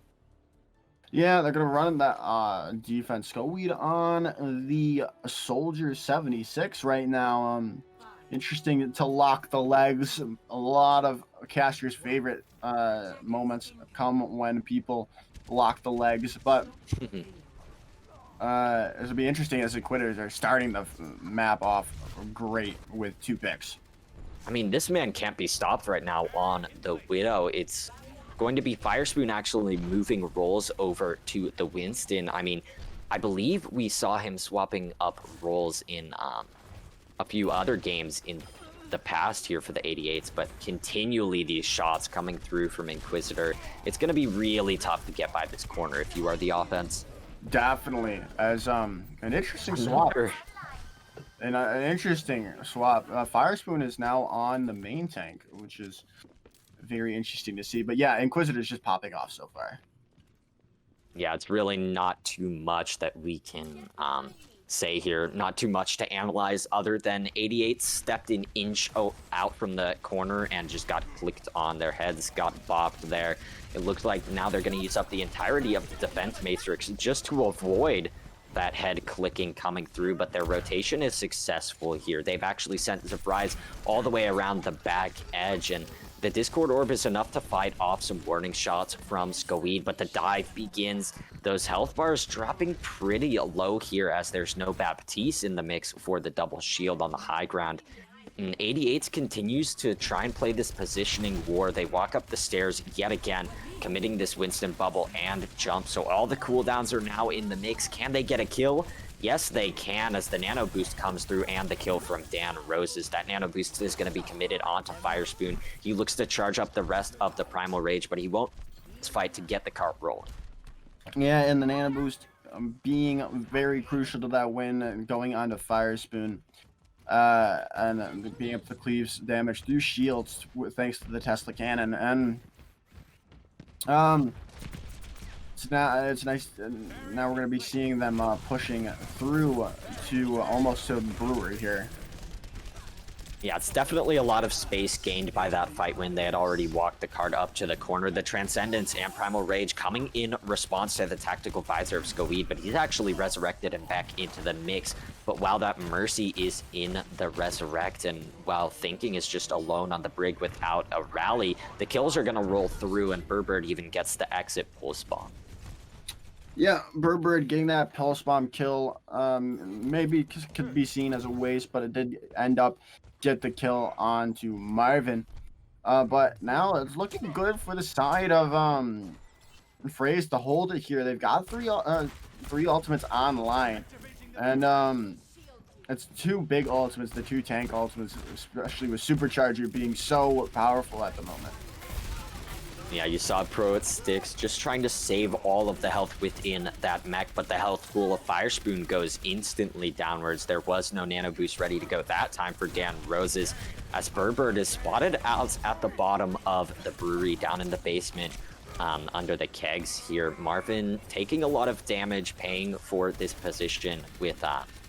Yeah, they're gonna run that defense. Go weed on the Soldier 76 right now. Interesting to lock the legs. A lot of casters' favorite moments come when people lock the legs, but it'll be interesting as the Quitters are starting the map off great with 2 picks. I mean, this man can't be stopped right now on the Widow. It's going to be Firespoon actually moving roles over to the Winston. I mean, I believe we saw him swapping up roles in a few other games in the past here for the 88s, but continually these shots coming through from Inquisitor. It's going to be really tough to get by this corner if you are the offense. Definitely, as an interesting swap. And an interesting swap. Firespoon is now on the main tank, which is very interesting to see. But yeah, Inquisitor's just popping off so far. Yeah, it's really not too much that we can say here. Not too much to analyze other than 88 stepped an inch out from the corner and just got clicked on. Their heads got bopped there. It looks like now they're going to use up the entirety of the defense matrix just to avoid that head clicking coming through, but their rotation is successful here. They've actually sent Zephyrs all the way around the back edge, and the Discord Orb is enough to fight off some warning shots from Skoid, but the dive begins. Those health bars dropping pretty low here as there's no Baptiste in the mix for the double shield on the high ground. And 88 continues to try and play this positioning war. They walk up the stairs yet again, committing this Winston bubble and jump. So all the cooldowns are now in the mix. Can they get a kill? Yes, they can, as the nano boost comes through and the kill from Dan Roses. That nano boost is going to be committed onto Firespoon. He looks to charge up the rest of the Primal Rage, but he won't fight to get the cart rolling. Yeah, and the nano boost being very crucial to that win and going onto Firespoon. And being able to cleave damage through shields thanks to the Tesla cannon, and it's nice. Now we're gonna be seeing them pushing through to almost to Brewery here. Yeah, it's definitely a lot of space gained by that fight when they had already walked the card up to the corner. The Transcendence and Primal Rage coming in response to the Tactical Visor of Skoid, but he's actually resurrected and back into the mix. But while that Mercy is in the Resurrect, and while Thinking is just alone on the Brig without a rally, the kills are going to roll through, and Burbird even gets the exit pulse bomb. Yeah, Burbird getting that pulse bomb kill maybe could be seen as a waste, but it did end up get the kill onto Marvin. But now it's looking good for the side of Frey's to hold it here. They've got three ultimates online, and it's 2 big ultimates, the 2 tank ultimates, especially with Supercharger being so powerful at the moment. Yeah, you saw Pro at Sticks just trying to save all of the health within that mech, but the health pool of Firespoon goes instantly downwards. There was no nano boost ready to go that time for Dan Roses, as Burbird is spotted out at the bottom of the brewery down in the basement under the kegs here. Marvin taking a lot of damage, paying for this position with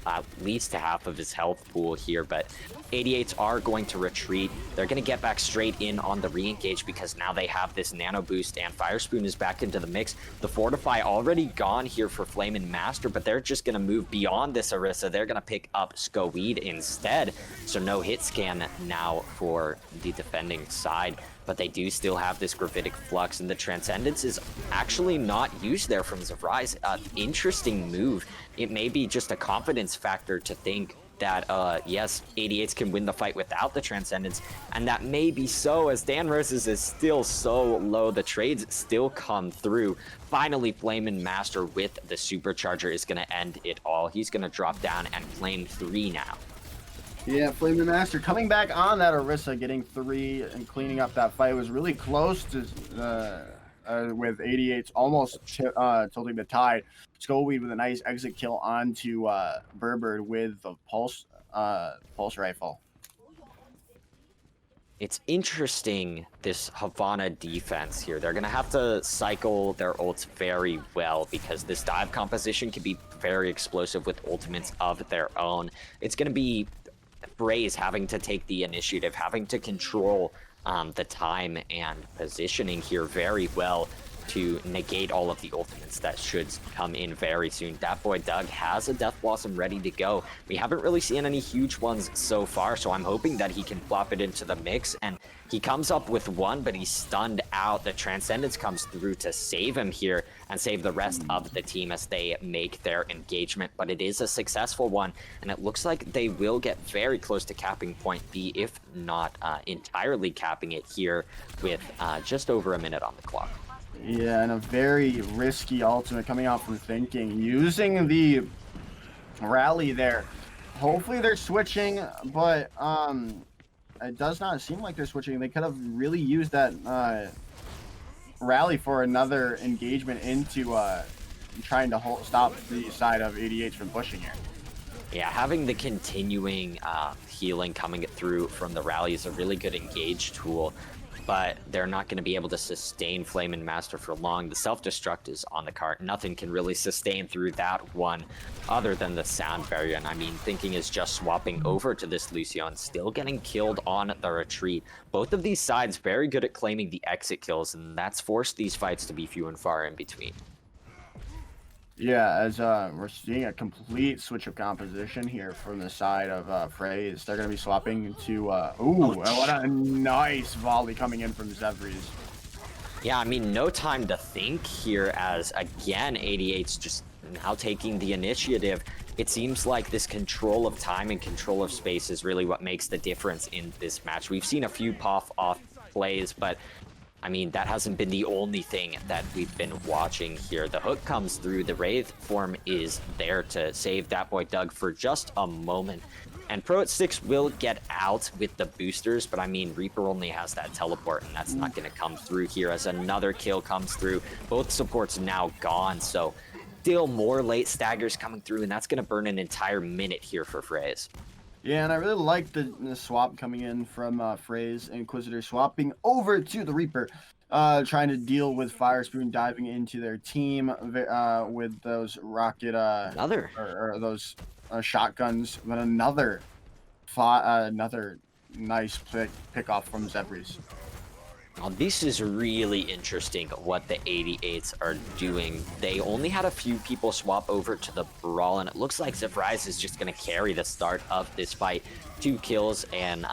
at least half of his health pool here, but 88s are going to retreat. They're going to get back straight in on the re-engage because now they have this nano boost, and Firespoon is back into the mix. The Fortify already gone here for Flame and Master, but they're just going to move beyond this Orisa. They're going to pick up Skoid instead, so no hit scan now for the defending side. But they do still have this Gravitic Flux, and the Transcendence is actually not used there from Zephyrs. Interesting move. It may be just a confidence factor to think that, yes, 88s can win the fight without the Transcendence, and that may be so, as Dan Roses is still so low. The trades still come through. Finally, Flame and Master with the Supercharger is going to end it all. He's going to drop down and claim 3 now. Yeah, Flame the Master coming back on that Orisa, getting 3 and cleaning up that fight. Was really close to with 88's almost tilting the tide. Skoid with a nice exit kill onto Burbird with the pulse rifle. It's interesting, this Havana defense here. They're going to have to cycle their ults very well because this dive composition can be very explosive with ultimates of their own. It's going to be Frey's having to take the initiative, having to control the time and positioning here very well. to negate all of the ultimates that should come in very soon. That boy Doug has a Death Blossom ready to go. We haven't really seen any huge ones so far, so I'm hoping that he can plop it into the mix, and he comes up with one, but he's stunned out. The Transcendence comes through to save him here and save the rest of the team as they make their engagement, but it is a successful one, and it looks like they will get very close to capping point B, if not entirely capping it here with just over a minute on the clock. Yeah, and a very risky ultimate coming out from Thinking, using the rally there. Hopefully they're switching, but it does not seem like they're switching. They could have really used that rally for another engagement into trying to stop the side of 88 from pushing here. Yeah, having the continuing healing coming through from the rally is a really good engage tool, but they're not going to be able to sustain Flame and Master for long. The self-destruct is on the cart. Nothing can really sustain through that one other than the sound barrier. And I mean, Thinking is just swapping over to this Lucio and still getting killed on the retreat. Both of these sides very good at claiming the exit kills, and that's forced these fights to be few and far in between. Yeah, as we're seeing a complete switch of composition here from the side of Frey. They're going to be swapping to, what a nice volley coming in from Zevries. Yeah, I mean, no time to think here as, again, 88's just now taking the initiative. It seems like this control of time and control of space is really what makes the difference in this match. We've seen a few off plays, but I mean, that hasn't been the only thing that we've been watching here. The hook comes through. The Wraith form is there to save that boy Doug for just a moment. And Pro at 6 will get out with the boosters, but I mean, Reaper only has that teleport, and that's not going to come through here as another kill comes through. Both supports now gone, so still more late staggers coming through, and that's going to burn an entire minute here for Freys. Yeah, and I really like the swap coming in from Frey's Inquisitor swapping over to the Reaper, trying to deal with Fire Spoon diving into their team with those rocket or those shotguns, but another nice pick off from Zevries. Now, this is really interesting what the 88s are doing. They only had a few people swap over to the Brawl, and it looks like Zephyrize is just going to carry the start of this fight. 2 kills and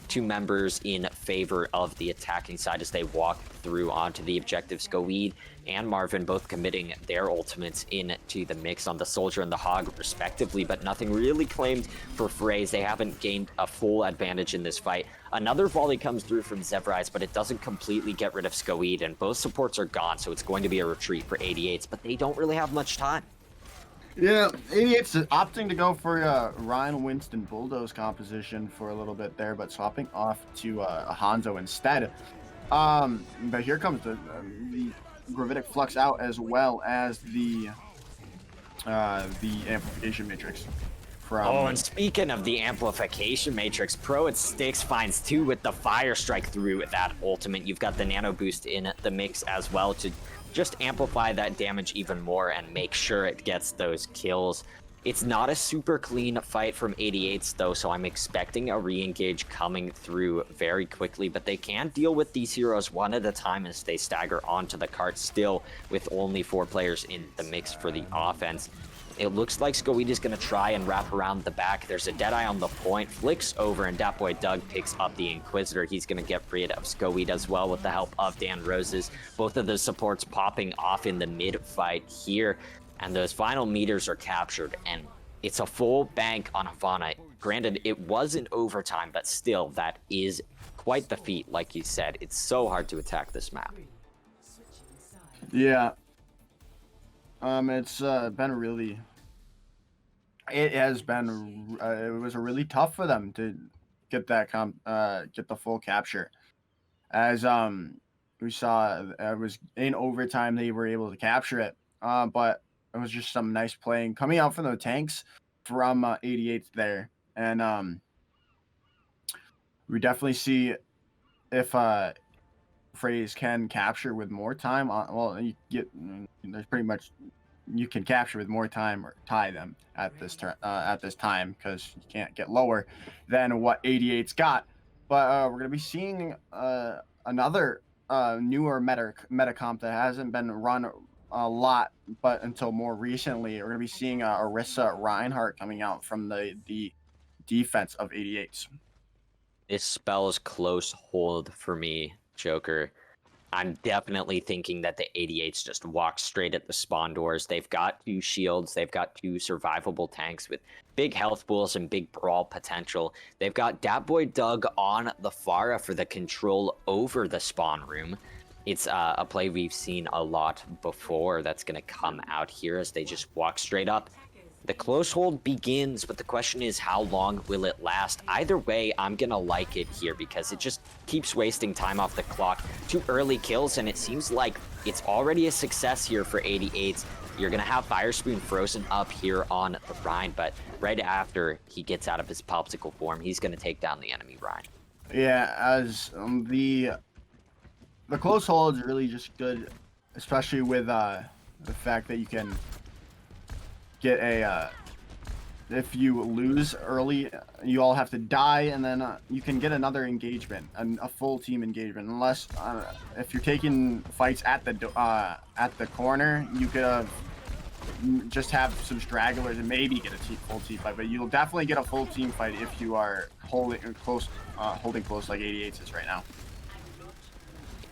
2 members in favor of the attacking side as they walk through onto the objectives. Goweed and Marvin both committing their ultimates into the mix on the Soldier and the Hog respectively, but nothing really claimed for Freys. They haven't gained a full advantage in this fight. Another volley comes through from Zevrise, but it doesn't completely get rid of Skoid, and both supports are gone, so it's going to be a retreat for 88s, but they don't really have much time. Yeah, 88's opting to go for Ryan Winston Bulldoze composition for a little bit there, but swapping off to a Hanzo instead. But here comes the Gravitic Flux out, as well as the Amplification Matrix. And speaking of the Amplification Matrix, Pro at 6 finds 2 with the Fire Strike through that ultimate. You've got the Nano Boost in the mix as well to just amplify that damage even more and make sure it gets those kills. It's not a super clean fight from 88s though, so I'm expecting a re-engage coming through very quickly, but they can deal with these heroes one at a time as they stagger onto the cart still with only 4 players in the mix for the offense. It looks like Skoid is going to try and wrap around the back. There's a Deadeye on the point, flicks over, and that boy Doug picks up the Inquisitor. He's going to get rid of Skoid as well with the help of Dan Roses. Both of the supports popping off in the mid-fight here, and those final meters are captured, and it's a full bank on Havana. Granted, it wasn't overtime, but still, that is quite the feat, like you said. It's so hard to attack this map. Yeah. It's been really... It has been... it was really tough for them to get that get the full capture. As we saw, it was in overtime they were able to capture it. But it was just some nice playing coming out from the tanks from 88 there. And we definitely see if Freys can capture with more time. There's pretty much you can capture with more time or tie them at this time because you can't get lower than what 88's got. But we're gonna be seeing another newer meta comp that hasn't been run a lot, but until more recently, we're gonna be seeing Orisa Reinhardt coming out from the defense of 88s. This spells close hold for me, Joker. I'm definitely thinking that the 88s just walk straight at the spawn doors. They've got 2 shields. They've got 2 survivable tanks with big health pools and big brawl potential. They've got Dat Boy Doug on the Pharah for the control over the spawn room. It's a play we've seen a lot before that's going to come out here as they just walk straight up. The close hold begins, but the question is, how long will it last? Either way, I'm going to like it here because it just keeps wasting time off the clock. 2 early kills, and it seems like it's already a success here for 88s. You're going to have Firespoon frozen up here on the Rhine, but right after he gets out of his popsicle form, he's going to take down the enemy Rhine. Yeah, as the close hold is really just good, especially with the fact that you can get a if you lose early, you all have to die, and then you can get another engagement, a full team engagement. Unless if you're taking fights at the corner, you could just have some stragglers and maybe get a full team fight. But you'll definitely get a full team fight if you are holding close like 88s is right now.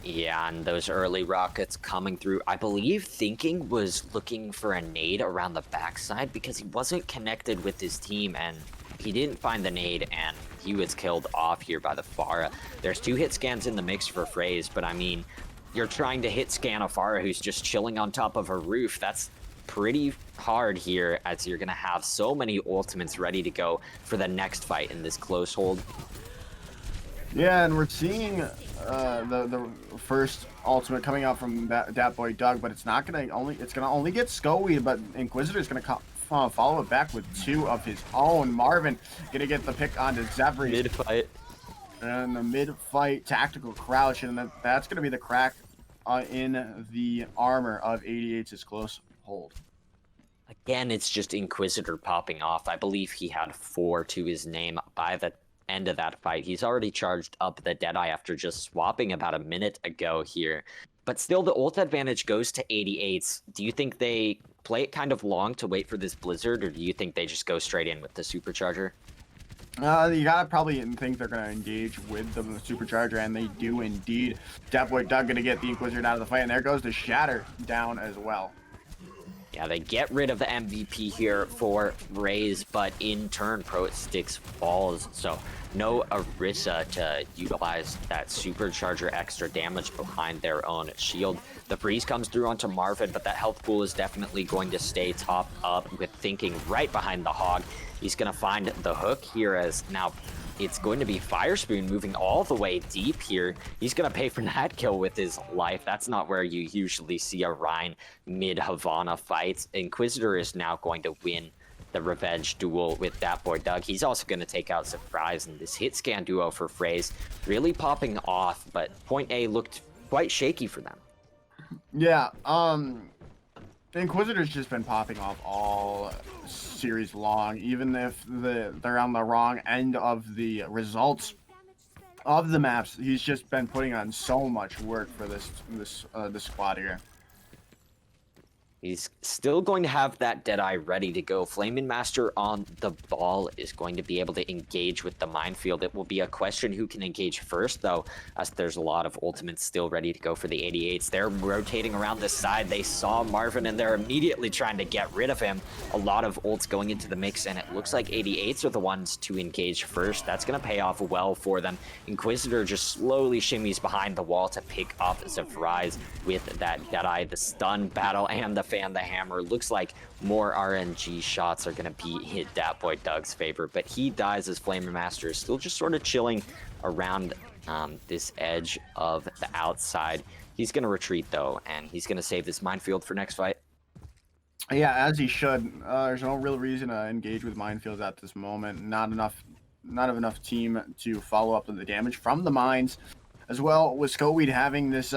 Yeah, and those early rockets coming through. I believe Thinking was looking for a nade around the backside because he wasn't connected with his team, and he didn't find the nade, and he was killed off here by the Pharah. There's 2 hit scans in the mix for Freys, but I mean, you're trying to hit scan a Pharah who's just chilling on top of a roof. That's pretty hard here, as you're going to have so many ultimates ready to go for the next fight in this close hold. Yeah, and we're seeing the first ultimate coming out from Dat Boy Doug, but it's gonna only get Scoey, but Inquisitor's gonna follow it back with 2 of his own. Marvin gonna get the pick onto Zephyr. Mid fight. And the mid fight tactical crouch, and that's gonna be the crack in the armor of 88's close hold. Again, it's just Inquisitor popping off. I believe he had 4 to his name by the end of that fight. He's already charged up the Deadeye after just swapping about a minute ago here. But still, the ult advantage goes to 88s. Do you think they play it kind of long to wait for this Blizzard, or do you think they just go straight in with the Supercharger? You gotta probably think they're gonna engage with the Supercharger, and they do indeed. Dat Boy Doug gonna get the Inquisitor out of the fight, and there goes the Shatter down as well. Yeah, they get rid of the MVP here for Raze, but in turn, Pro-Sticks falls. So no Orisa to utilize that Supercharger extra damage behind their own shield. The freeze comes through onto Marvin, but that health pool is definitely going to stay topped up with Thinking right behind the Hog. He's going to find the hook here, as now it's going to be Firespoon moving all the way deep here. He's going to pay for that kill with his life. That's not where you usually see a Rhine mid-Havana fight. Inquisitor is now going to win the revenge duel with Dat Boy Doug. He's also going to take out Surprise, and this hit scan duo for Freys really popping off, but point A looked quite shaky for them. Yeah, Inquisitor's just been popping off all series long, even if they're on the wrong end of the results of the maps. He's just been putting on so much work for this squad here. He's still going to have that Deadeye ready to go. Flamin' Master on the ball is going to be able to engage with the minefield. It will be a question who can engage first, though, as there's a lot of ultimates still ready to go for the 88s. They're rotating around this side. They saw Marvin, and they're immediately trying to get rid of him. A lot of ults going into the mix, and it looks like 88s are the ones to engage first. That's going to pay off well for them. Inquisitor just slowly shimmies behind the wall to pick up Zephyrize with that Deadeye, the stun battle, and the fan the hammer. Looks like more RNG shots are going to be hit Dat Boy Doug's favor, but he dies as Flamer Master is still just sort of chilling around this edge of the outside. He's going to retreat, though, and he's going to save this minefield for next fight. Yeah, as he should. There's no real reason to engage with minefields at this moment. Not enough team to follow up on the damage from the mines. As well, with Skoweed having this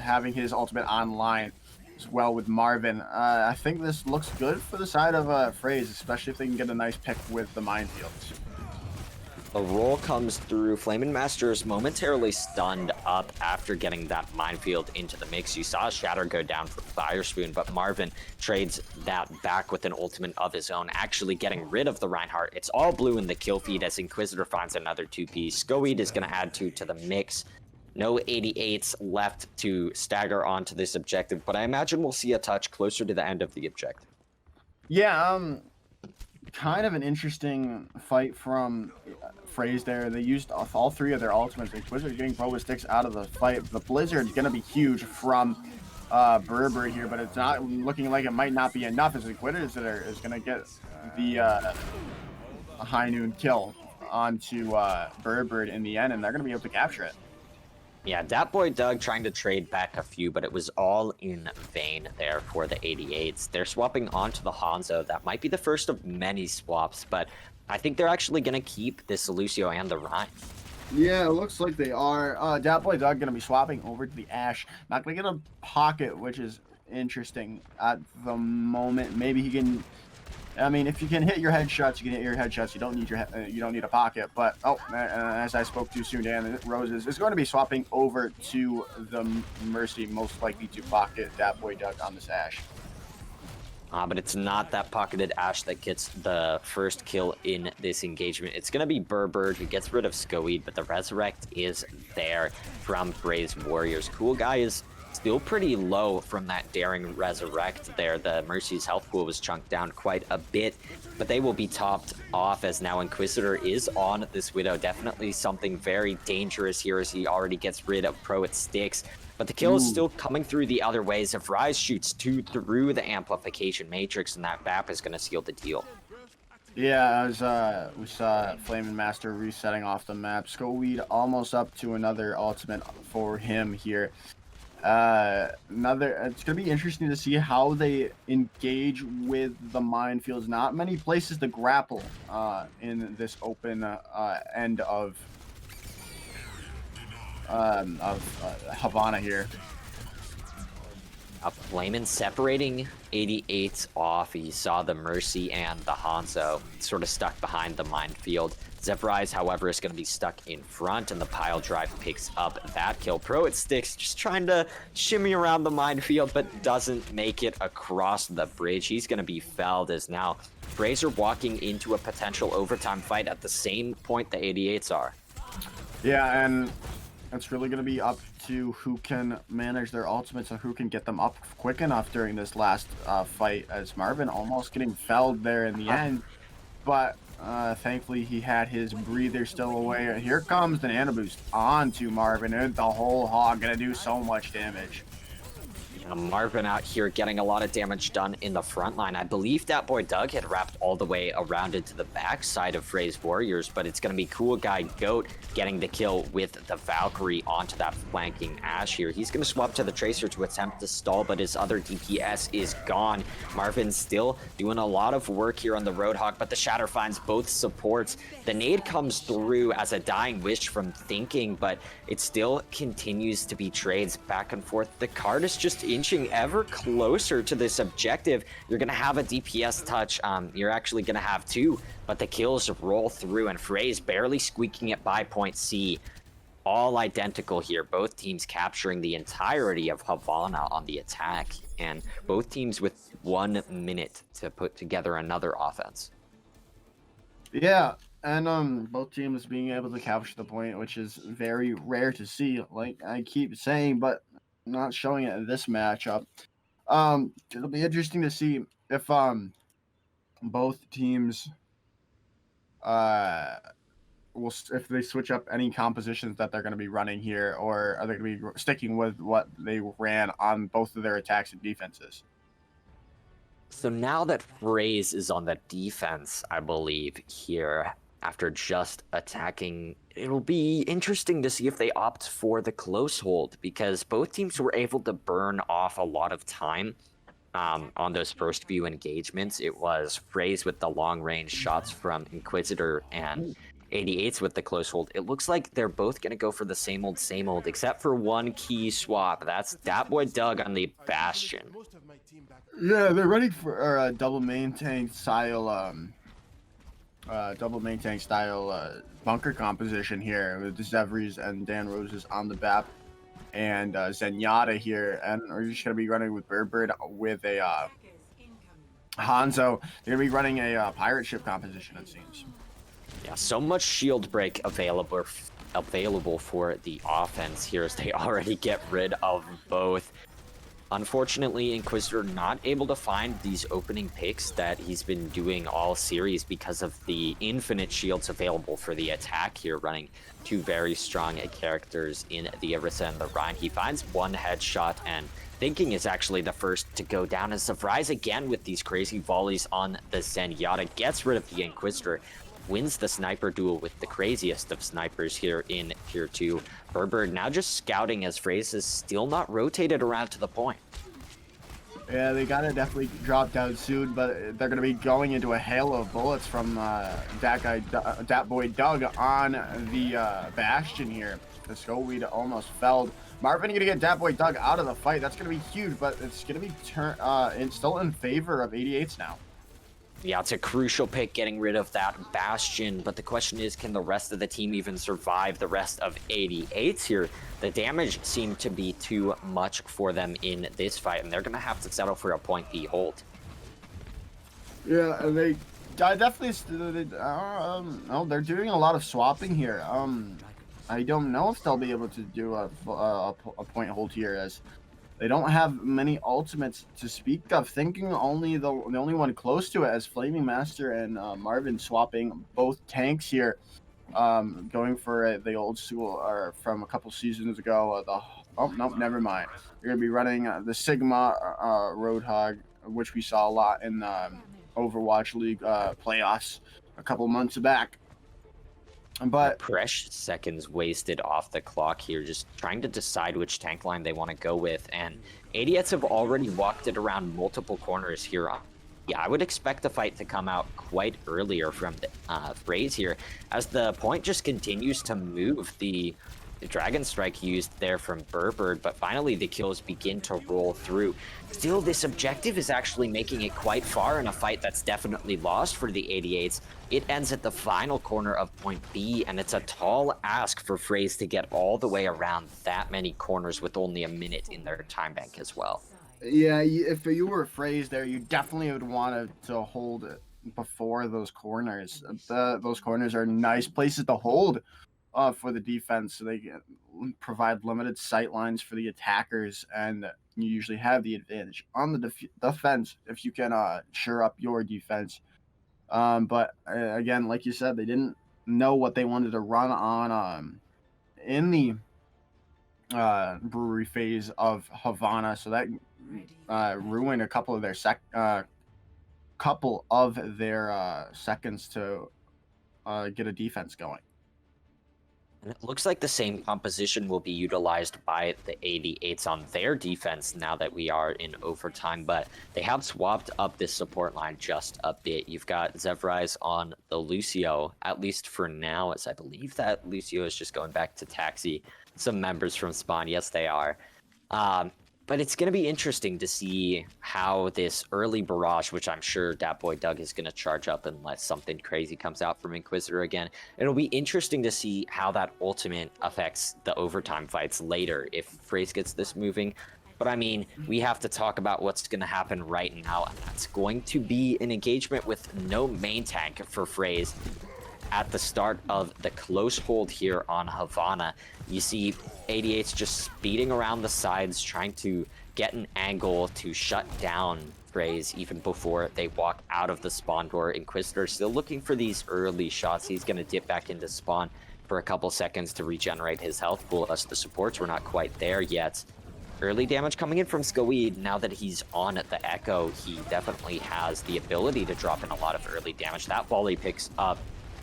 having his ultimate online as well with Marvin. I think this looks good for the side of Freys, especially if they can get a nice pick with the minefields. The roll comes through. Flamin' Master is momentarily stunned up after getting that minefield into the mix. You saw Shatter go down for Fire Spoon, but Marvin trades that back with an ultimate of his own, actually getting rid of the Reinhardt. It's all blue in the kill feed as Inquisitor finds another 2-piece. Skoid is going to add 2 to the mix. No 88s left to stagger onto this objective, but I imagine we'll see a touch closer to the end of the objective. Yeah, kind of an interesting fight from Frey's there. They used all 3 of their ultimates. Inquisitor getting Boba Sticks out of the fight. The Blizzard's going to be huge from Berber here, but it's not looking like it might not be enough as Inquisitor is going to get the high noon kill onto Berber in the end, and they're going to be able to capture it. Yeah, Dat Boy Doug trying to trade back a few, but it was all in vain there for the 88s. They're swapping onto the Hanzo. That might be the first of many swaps, but I think they're actually going to keep this Lucio and the Rhine. Yeah, it looks like they are. Dat Boy Doug going to be swapping over to the Ashe. Not going to get a pocket, which is interesting at the moment. Maybe he can... I mean, if you can hit your headshots, you can hit your headshots. You don't need a pocket. But as I spoke too soon, Dan Roses is going to be swapping over to the Mercy, most likely to pocket Dat Boy Doug on this Ashe. But it's not that pocketed Ashe that gets the first kill in this engagement. It's going to be Berber who gets rid of Skoid, but the Resurrect is there from Frey's Warriors. Cool Guy is still pretty low from that daring Resurrect there. The Mercy's health pool was chunked down quite a bit, but they will be topped off as now Inquisitor is on this Widow. Definitely something very dangerous here as he already gets rid of Pro at Sticks. But the kill is still coming through the other ways. If Rise shoots 2 through the Amplification Matrix, and that VAP is going to seal the deal. Yeah, as we saw Flamin' Master resetting off the map. Skoid almost up to another ultimate for him here. It's gonna be interesting to see how they engage with the minefields. Not many places to grapple in this open end of Havana here. Flamin' separating 88 off. He saw the Mercy and the Hanzo sort of stuck behind the minefield. Zephyrize, however, is going to be stuck in front, and the pile drive picks up that kill. Pro at Sticks just trying to shimmy around the minefield, but doesn't make it across the bridge. He's going to be felled as now Fraser walking into a potential overtime fight at the same point the 88s are. Yeah, and it's really going to be up to who can manage their ultimates and who can get them up quick enough during this last fight, as Marvin almost getting felled there in the end. But thankfully he had his breather still away. And here comes the nano boost onto Marvin, and the whole hog going to do so much damage. Marvin out here getting a lot of damage done in the front line. I believe that boy Doug had wrapped all the way around into the backside of Frey's Warriors, but it's going to be Cool Guy Goat getting the kill with the Valkyrie onto that flanking Ashe here. He's going to swap to the Tracer to attempt to stall, but his other DPS is gone. Marvin's still doing a lot of work here on the Roadhog, but the Shatter finds both supports. The nade comes through as a dying wish from Thinking, but it still continues to be trades back and forth. The card is just inching ever closer to this objective. You're going to have a DPS touch. You're actually going to have 2, but the kills roll through, and Frey's barely squeaking it by point C. All identical here. Both teams capturing the entirety of Havana on the attack, and both teams with 1 minute to put together another offense. Yeah, and both teams being able to capture the point, which is very rare to see, like I keep saying, but not showing it in this matchup. It'll be interesting to see if both teams if they switch up any compositions that they're going to be running here, or are they going to be sticking with what they ran on both of their attacks and defenses. So now that Frey's is on the defense, I believe, here, after just attacking, it'll be interesting to see if they opt for the close hold, because both teams were able to burn off a lot of time on those first few engagements. It was Frey's with the long-range shots from Inquisitor and 88s with the close hold. It looks like they're both going to go for the same old, except for one key swap. That's that boy Doug on the Bastion. Yeah, they're running for a double main tank style double main tank style bunker composition here with the Zevries and Dan Roses on the BAP and Zenyatta here, and we're just gonna be running with Bird with a Hanzo. They're gonna be running a pirate ship composition, it seems. Yeah, so much shield break available for the offense here as they already get rid of both. Unfortunately, Inquisitor not able to find these opening picks that he's been doing all series because of the infinite shields available for the attack here, running two very strong characters in the Orisa and the Rhine. He finds one headshot, and Thinking is actually the first to go down as Surprise again with these crazy volleys on the Zenyatta gets rid of the Inquisitor, wins the sniper duel with the craziest of snipers here in Tier 2. Burbird now just scouting as Frey's is still not rotated around to the point. Yeah, they gotta definitely drop down soon, but they're gonna be going into a hail of bullets from that boy Doug on the Bastion here. The Skullweed almost felled. Marvin gonna get that boy Doug out of the fight. That's gonna be huge, but it's gonna be still in favor of 88s now. Yeah, it's a crucial pick getting rid of that Bastion, but the question is, can the rest of the team even survive the rest of 88s here? The damage seemed to be too much for them in this fight, and they're going to have to settle for a point B hold. Yeah, and they definitely, they're doing a lot of swapping here. I don't know if they'll be able to do a point hold here, as they don't have many ultimates to speak of. Thinking only the only one close to it as Flaming Master and Marvin swapping both tanks here, going for the old school or from a couple seasons ago. Never mind. You're gonna be running the Sigma Roadhog, which we saw a lot in Overwatch League playoffs a couple months back. But precious seconds wasted off the clock here, just trying to decide which tank line they want to go with, and 88s have already walked it around multiple corners here. Yeah, I would expect the fight to come out quite earlier from the Freys here, as the point just continues to move. The Dragon Strike used there from Burbird, but finally the kills begin to roll through. Still, this objective is actually making it quite far in a fight that's definitely lost for the 88s. It ends at the final corner of point B, and it's a tall ask for Freys to get all the way around that many corners with only a minute in their time bank as well. Yeah, if you were Freys there, you definitely would want to hold it before those corners. Those corners are nice places to hold for the defense, so they provide limited sight lines for the attackers, and you usually have the advantage on the defense if you can shore up your defense. But again, like you said, they didn't know what they wanted to run on in the brewery phase of Havana, so that ruined a couple of their seconds to get a defense going. And it looks like the same composition will be utilized by the 88s on their defense now that we are in overtime, but they have swapped up this support line just a bit. You've got Zevrise on the Lucio, at least for now, as I believe that Lucio is just going back to taxi some members from Spawn. Yes, they are. But it's going to be interesting to see how this early barrage, which I'm sure that boy Doug is going to charge up unless something crazy comes out from Inquisitor again. It'll be interesting to see how that ultimate affects the overtime fights later if Freys gets this moving. But I mean, we have to talk about what's going to happen right now, and that's going to be an engagement with no main tank for Freys at the start of the close hold here on Havana. You see 88s just speeding around the sides, trying to get an angle to shut down Freys even before they walk out of the spawn door. Inquisitor still looking for these early shots. He's going to dip back into spawn for a couple seconds to regenerate his health pool, as the supports were not quite there yet. Early damage coming in from Skullweed. Now that he's on the Echo, he definitely has the ability to drop in a lot of early damage. That volley picks up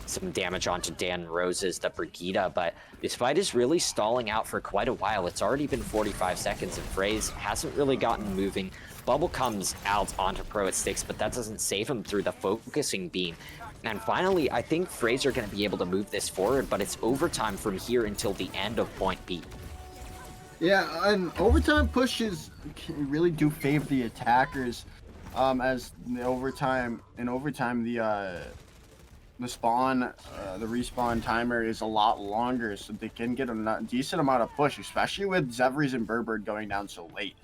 some damage onto Dan Rose's the Brigida, but this fight is really stalling out for quite a while. It's already been 45 seconds and Freys hasn't really gotten moving. Bubble comes out onto Pro at 6, but that doesn't save him through the focusing beam. And finally, I think Freys are going to be able to move this forward, but it's overtime from here until the end of point B. Yeah, and overtime pushes really do favor the attackers, as in overtime the the respawn timer is a lot longer, so they can get a decent amount of push, especially with Zevries and Burbird going down so late.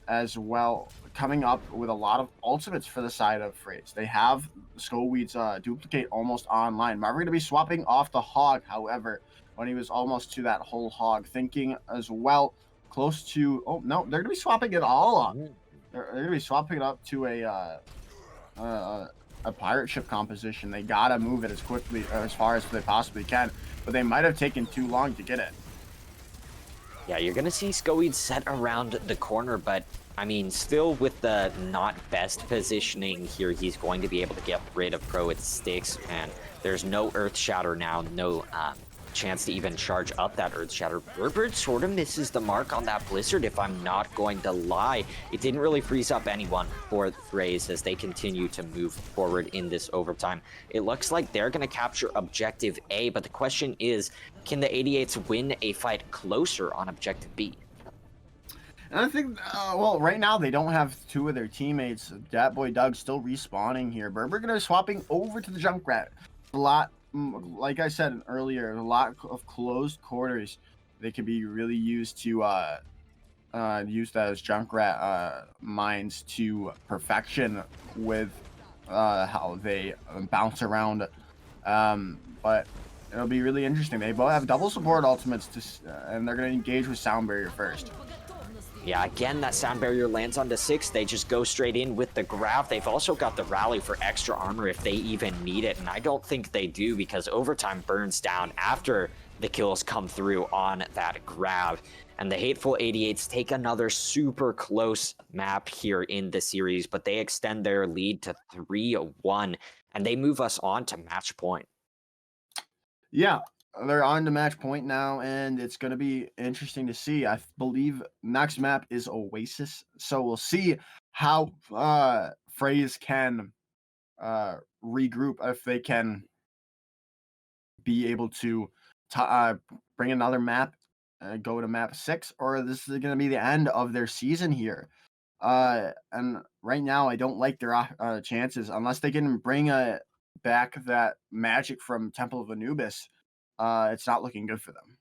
As well, coming up with a lot of ultimates for the side of Freys. They have Skullweed's duplicate almost online. Marvin going to be swapping off the Hog, however, when he was almost to that whole Hog, thinking as well, close to... Oh, no, they're going to be swapping it all up. They're going to be swapping it up to a pirate ship composition. They got to move it as quickly, as far as they possibly can, but they might have taken too long to get it. Yeah, you're going to see Skoweed set around the corner, but I mean, still with the not best positioning here, he's going to be able to get rid of Pro with sticks, and there's no Earth Shatter now, no chance to even charge up that Earth Shatter. Burbird sort of misses the mark on that Blizzard, if I'm not going to lie. It didn't really freeze up anyone for the Freys as they continue to move forward in this overtime. It looks like they're going to capture Objective A, but the question is, can the 88s win a fight closer on Objective B? And I think, well, right now they don't have two of their teammates. Dat Boy Doug still respawning here. Burbird going to be swapping over to the Junkrat. A lot, like I said earlier, a lot of closed quarters. They can be really used to use those Junkrat mines to perfection with how they bounce around. But it'll be really interesting. They both have double support ultimates, and they're going to engage with Sound Barrier first. Yeah, again, that Sound Barrier lands onto 6. They just go straight in with the grab. They've also got the rally for extra armor if they even need it, and I don't think they do because overtime burns down after the kills come through on that grab. And the Hateful 88s take another super close map here in the series, but they extend their lead to 3-1, and they move us on to match point. Yeah, they're on to match point now, and it's going to be interesting to see. I believe next map is Oasis, so we'll see how Freys can regroup, if they can be able to bring another map, go to map 6, or this is going to be the end of their season here. And right now, I don't like their chances unless they can bring back that magic from Temple of Anubis. It's not looking good for them.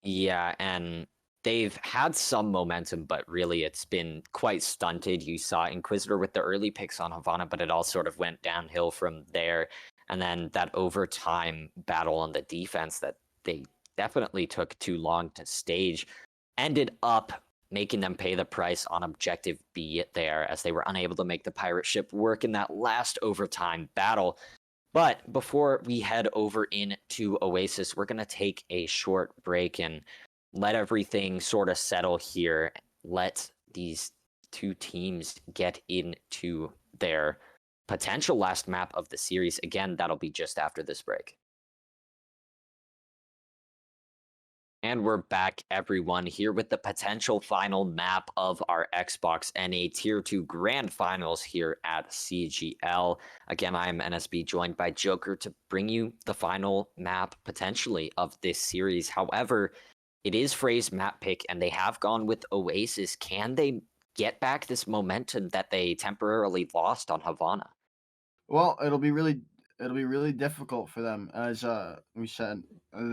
Yeah, and they've had some momentum, but really it's been quite stunted. You saw Inquisitor with the early picks on Havana, but it all sort of went downhill from there. And then that overtime battle on the defense that they definitely took too long to stage ended up making them pay the price on Objective B there, as they were unable to make the pirate ship work in that last overtime battle. But before we head over into Oasis, we're going to take a short break and let everything sort of settle here. Let these two teams get into their potential last map of the series. Again, that'll be just after this break. And we're back, everyone, here with the potential final map of our Xbox NA Tier 2 Grand Finals here at CGL. Again, I'm NSB, joined by Joker to bring you the final map, potentially, of this series. However, it is Frey's map pick, and they have gone with Oasis. Can they get back this momentum that they temporarily lost on Havana? Well, it'll be really difficult for them, as we said.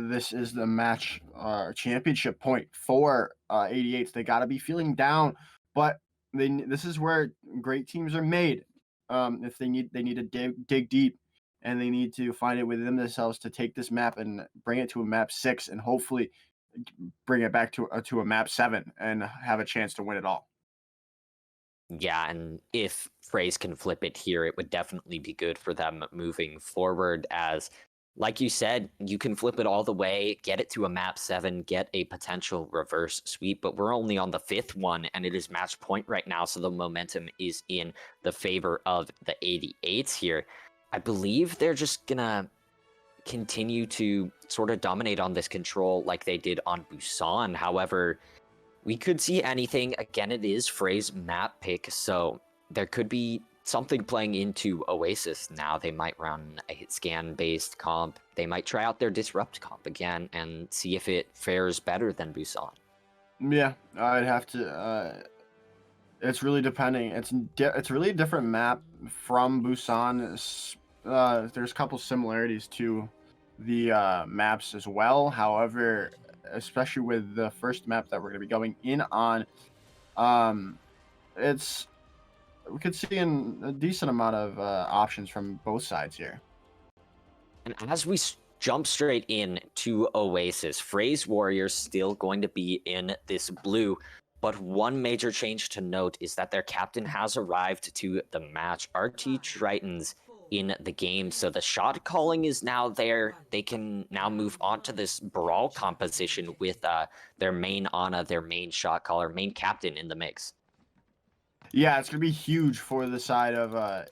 This is the match championship point for 88s. They got to be feeling down, but this is where great teams are made. If they need to dig deep, and they need to find it within themselves to take this map and bring it to a map 6, and hopefully bring it back to a map 7 and have a chance to win it all. Yeah, and if Freys can flip it here, it would definitely be good for them moving forward, as, like you said, you can flip it all the way, get it to a map 7, get a potential reverse sweep, but we're only on the 5th one, and it is match point right now, so the momentum is in the favor of the 88s here. I believe they're just gonna continue to sort of dominate on this control like they did on Busan. However, we could see anything. Again, it is Frey's map pick, so there could be something playing into Oasis now. They might run a hit scan-based comp. They might try out their Disrupt comp again and see if it fares better than Busan. Yeah, I'd have to. It's really depending. It's really a different map from Busan, there's a couple similarities to the maps as well. However, especially with the first map that we're going to be going in on, it's we could see a decent amount of options from both sides here. And as we jump straight in to Oasis, Frey's Warriors still going to be in this blue. But one major change to note is that their captain has arrived to the match. RT8's in the game, so the shot calling is now there. They can now move on to this brawl composition with their main Ana, their main shot caller, main captain in the mix. Yeah, it's gonna be huge for the side of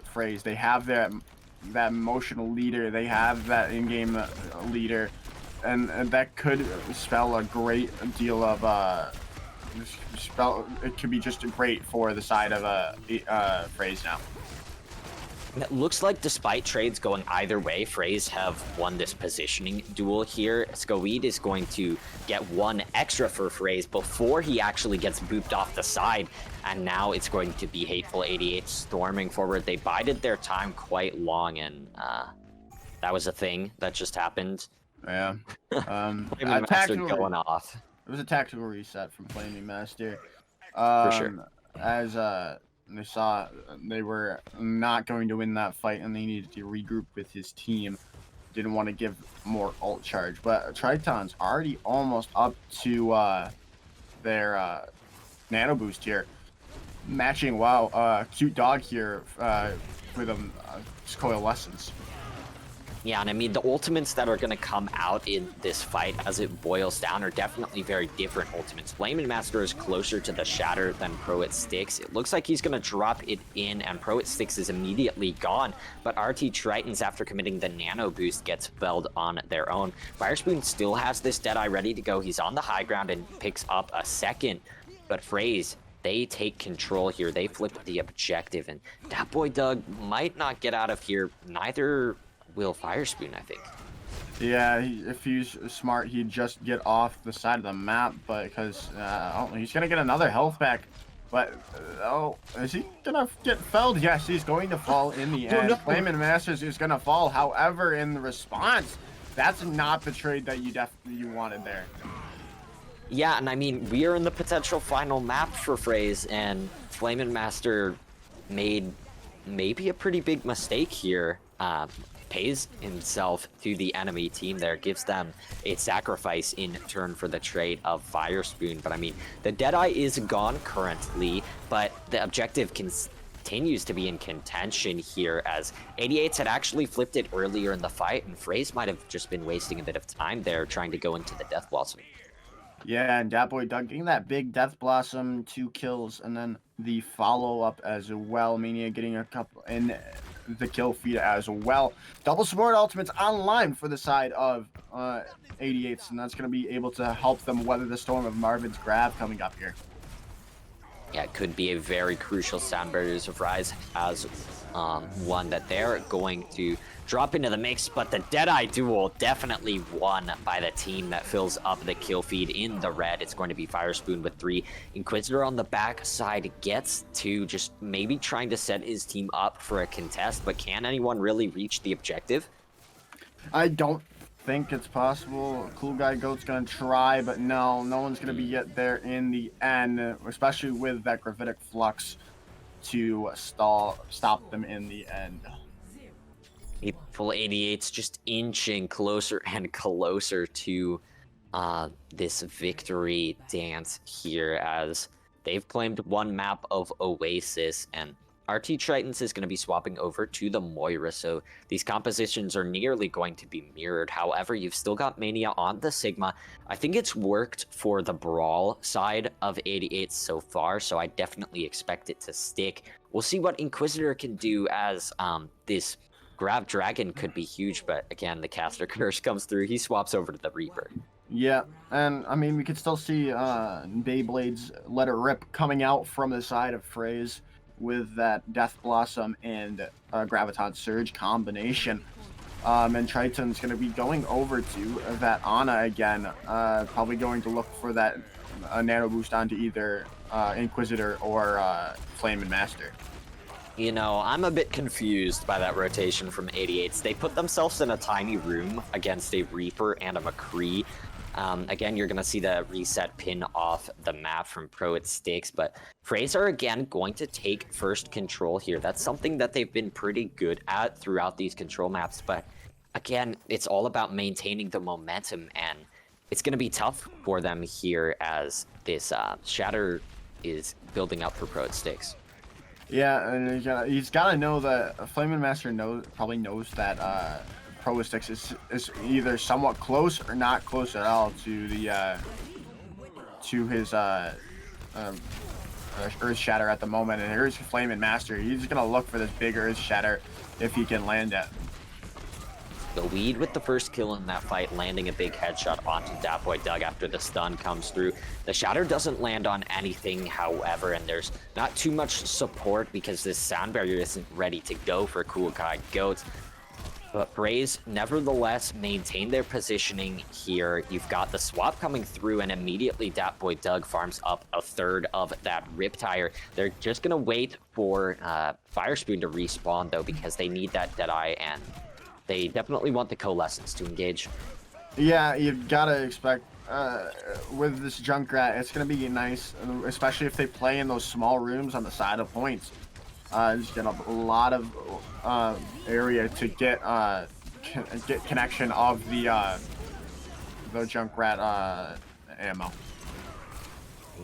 Frey's. They have that emotional leader. They have that in-game leader, and that could spell a great deal of it could be just great for the side of Frey's now. And it looks like despite trades going either way, Freys have won this positioning duel here. Skoid is going to get one extra for Freys before he actually gets booped off the side. And now it's going to be Hateful88 storming forward. They bided their time quite long, and that was a thing that just happened. Yeah. Master going off. It was a tactical reset from Flaming Master. For sure. As they saw they were not going to win that fight and they needed to regroup with his team. Didn't want to give more ult charge, but Triton's already almost up to their nano boost here. Matching, wow, cute dog here with coalescence. Yeah, and I mean, the ultimates that are going to come out in this fight as it boils down are definitely very different ultimates. Flamin' Master is closer to the Shatter than Pro-It Sticks. It looks like he's going to drop it in, and Pro-It Sticks is immediately gone. But RT Tritons, after committing the Nano Boost, gets felled on their own. Firespoon still has this Deadeye ready to go. He's on the high ground and picks up a second. But Freys, they take control here. They flip the objective, and that boy Doug might not get out of here. Neither will Firespoon, I think. Yeah, if he's smart, he'd just get off the side of the map, but because he's gonna get another health back. But is he gonna get felled? Yes, he's going to fall in the end. No. Flamin' Masters is gonna fall. However, in the response, that's not the trade that you wanted there. Yeah, and I mean, we are in the potential final map for Freys, and Flamin' Master made maybe a pretty big mistake here. Pays himself to the enemy team there, gives them a sacrifice in turn for the trade of Firespoon. But I mean, the Deadeye is gone currently, but the objective continues to be in contention here, as 88s had actually flipped it earlier in the fight, and Freys might have just been wasting a bit of time there trying to go into the Death Blossom. Yeah, and Dat Boy Doug getting that big Death Blossom, 2 kills, and then the follow-up as well. Mania getting a couple in the kill feed as well. Double support ultimates online for the side of 88s, and that's going to be able to help them weather the storm of Marvin's grab coming up here. Yeah, it could be a very crucial Soundbearers of Rise as one that they're going to drop into the mix, but the Deadeye duel definitely won by the team that fills up the kill feed in the red. It's going to be Firespoon with 3. Inquisitor on the back side gets 2, just maybe trying to set his team up for a contest, but can anyone really reach the objective? I don't think it's possible. Cool Guy Goat's gonna try, but no one's gonna be yet there in the end, especially with that gravitic flux to stop them in the end. Hateful88's just inching closer and closer to this victory dance here, as they've claimed one map of Oasis, and RT Tritons is going to be swapping over to the Moira, so these compositions are nearly going to be mirrored. However, you've still got Mania on the Sigma. I think it's worked for the Brawl side of 88 so far, so I definitely expect it to stick. We'll see what Inquisitor can do, as this Grab Dragon could be huge, but again, the Caster Curse comes through. He swaps over to the Reaper. Yeah, and I mean, we could still see Beyblade's Let It Rip coming out from the side of Freys with that Death Blossom and Graviton Surge combination. And Triton's going to be going over to that Ana again, probably going to look for that Nano Boost onto either Inquisitor or Flamin' Master. You know, I'm a bit confused by that rotation from 88s. They put themselves in a tiny room against a Reaper and a McCree. Again, you're going to see the reset pin off the map from Pro at Sticks, but Freys are again going to take first control here. That's something that they've been pretty good at throughout these control maps, but again, it's all about maintaining the momentum, and it's going to be tough for them here as this Shatter is building up for Pro at Sticks. Yeah, and he's got to know that Flamin' Master probably knows that Pro Sticks is either somewhat close or not close at all to the to his Earth Shatter at the moment. And here's Flamin' Master. He's gonna look for this big Earth Shatter if he can land it. The lead with the first kill in that fight, landing a big headshot onto Dat Boy Doug after the stun comes through. The Shatter doesn't land on anything, however, and there's not too much support because this sound barrier isn't ready to go for Cool Guy Goats. But Freys nevertheless maintain their positioning here. You've got the swap coming through, and immediately Dat Boy Doug farms up a third of that Riptire. They're just gonna wait for Firespoon to respawn though, because they need that Deadeye, and they definitely want the Coalescence to engage. Yeah, you've got to expect with this Junkrat, it's going to be nice, especially if they play in those small rooms on the side of points. Just get a lot of area to get connection of the Junkrat ammo.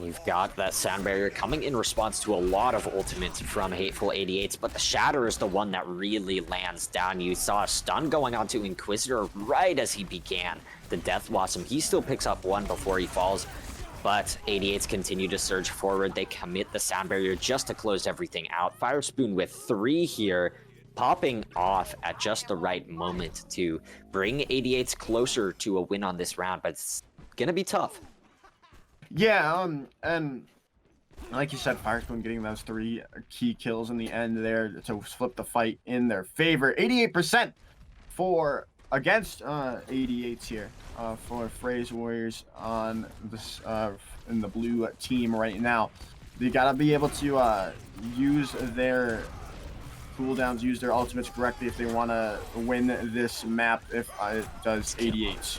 You've got that sound barrier coming in response to a lot of ultimates from Hateful 88s, but the Shatter is the one that really lands down. You saw a stun going on to Inquisitor right as he began the Death Blossom. He still picks up one before he falls, but 88s continue to surge forward. They commit the sound barrier just to close everything out. Firespoon with 3 here, popping off at just the right moment to bring 88s closer to a win on this round, but it's gonna be tough. Yeah, and like you said, Firespoon getting those 3 key kills in the end there to flip the fight in their favor. 88% against 88s here for Frey's Warriors on this in the blue team right now. They gotta be able to use their cooldowns, use their ultimates correctly if they want to win this map. If it does 88s.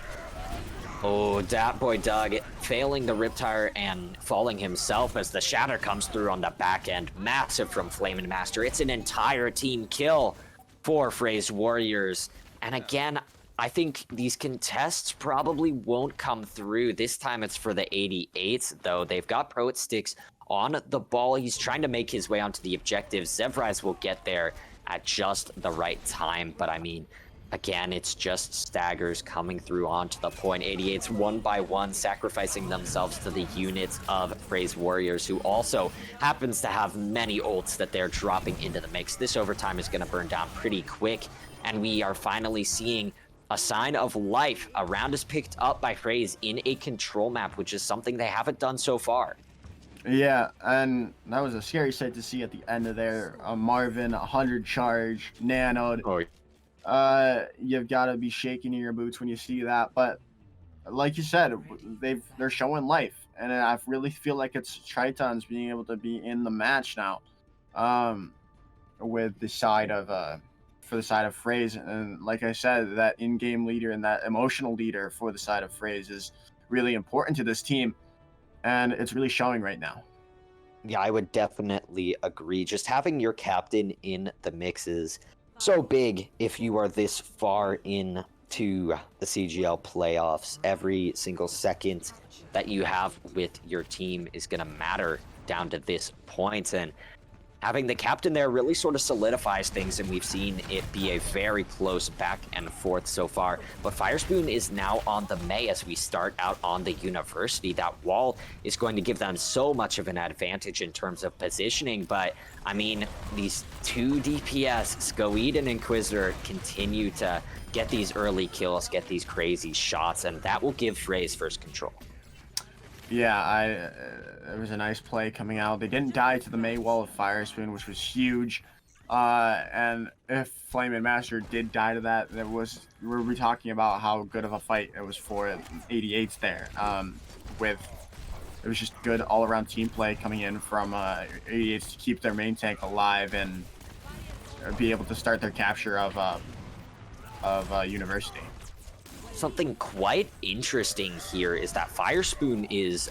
Oh, Dat Boy Doug failing the Riptire and falling himself as the Shatter comes through on the back end. Massive from Flamin' Master. It's an entire team kill for Frey's Warriors. And again, I think these contests probably won't come through. This time it's for the 88s, though. They've got Pro at Sticks on the ball. He's trying to make his way onto the objective. Zevrise will get there at just the right time, but I mean, again, it's just staggers coming through onto the point. 88s one by one, sacrificing themselves to the units of Frey's Warriors, who also happens to have many ults that they're dropping into the mix. This overtime is going to burn down pretty quick, and we are finally seeing a sign of life. A round is picked up by Freys in a control map, which is something they haven't done so far. Yeah, and that was a scary sight to see at the end of there. Marvin, 100 charge, nanoed. Oh, You've got to be shaking in your boots when you see that. But like you said, they're showing life, and I really feel like it's Tritons being able to be in the match now, with the side of for the side of Freys. And like I said, that in-game leader and that emotional leader for the side of Freys is really important to this team, and it's really showing right now. Yeah, I would definitely agree. Just having your captain in the mix is so big if you are this far into the CGL playoffs. Every single second that you have with your team is going to matter down to this point, and having the captain there really sort of solidifies things, and we've seen it be a very close back and forth so far. But Firespoon is now on the May as we start out on the University. That wall is going to give them so much of an advantage in terms of positioning, but I mean, these 2 DPS, Skoid and Inquisitor, continue to get these early kills, get these crazy shots, and that will give Freys first control. Yeah, it was a nice play coming out. They didn't die to the May wall of Firespoon, which was huge. And if Flamin' Master did die to that, we're talking about how good of a fight it was for 88s there. It was just good all-around team play coming in from 88s to keep their main tank alive and be able to start their capture of University. Something quite interesting here is that Firespoon is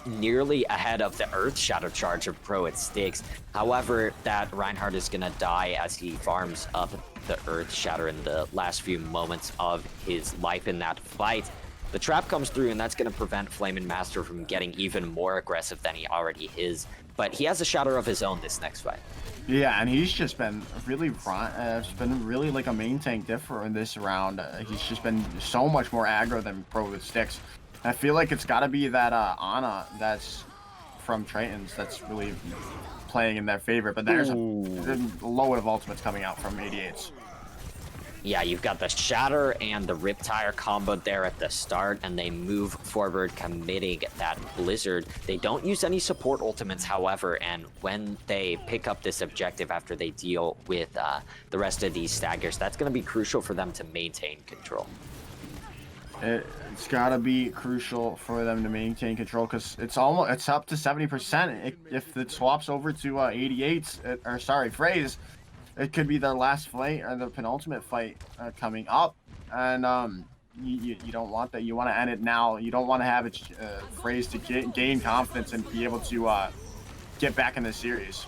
nearly ahead of the Earth Shadow charge of Pro at Sticks. However, that Reinhardt is going to die as he farms up the Earth Shatter in the last few moments of his life in that fight. The trap comes through, and that's going to prevent Flamin' Master from getting even more aggressive than he already is. But he has a Shatter of his own this next fight. Yeah, and he's just been really it's been really like a main tank differ in this round. He's just been so much more aggro than Pro with Sticks. I feel like it's got to be that Ana that's from Tritons that's really playing in their favor. But there's a load of ultimates coming out from 88s. Yeah, you've got the Shatter and the Riptire combo there at the start, and they move forward, committing that Blizzard. They don't use any support ultimates, however, and when they pick up this objective after they deal with the rest of these staggers, that's going to be crucial for them to maintain control. It's got to be crucial for them to maintain control because it's up to 70%. If it swaps over to 88s, or sorry, Freys, it could be their last fight or the penultimate fight coming up, and you don't want that. You want to end it now. You don't want to have it Freys to gain confidence and be able to get back in the series.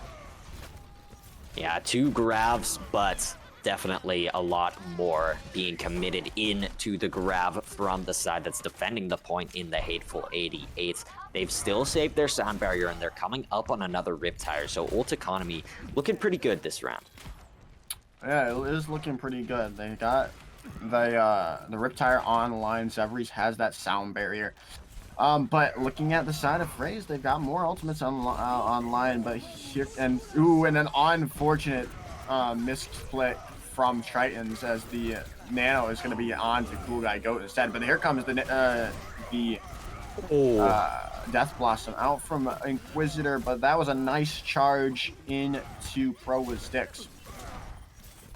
Yeah, 2 grabs, but definitely a lot more being committed into the grab from the side that's defending the point in the Hateful 88s. They've still saved their sound barrier, and they're coming up on another Riptire, so ult economy looking pretty good this round. Yeah, it is looking pretty good. They got the Riptire online. Zevries has that sound barrier. But looking at the side of Freys, they've got more ultimates online. But here and an unfortunate missplit from Tritons as the Nano is going to be on to Cool Guy Goat instead. But here comes the Death Blossom out from Inquisitor. But that was a nice charge into Pro with Sticks.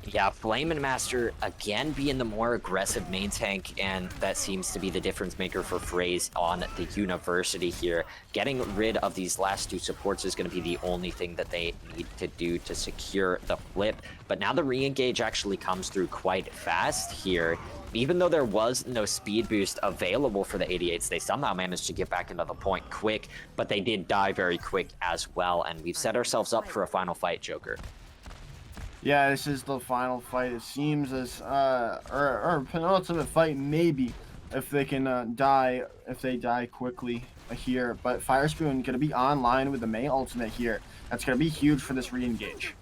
Yeah, Flamin' Master again being the more aggressive main tank, and that seems to be the difference maker for Freys on the University here. Getting rid of these last 2 supports is going to be the only thing that they need to do to secure the flip. But now the re-engage actually comes through quite fast here. Even though there was no speed boost available for the 88s, they somehow managed to get back into the point quick, but they did die very quick as well, and we've set ourselves up for a final fight, Joker. Yeah, this is the final fight. It seems as or penultimate fight maybe if they can die quickly here. But Firespoon gonna be online with the May ultimate here. That's gonna be huge for this re-engage.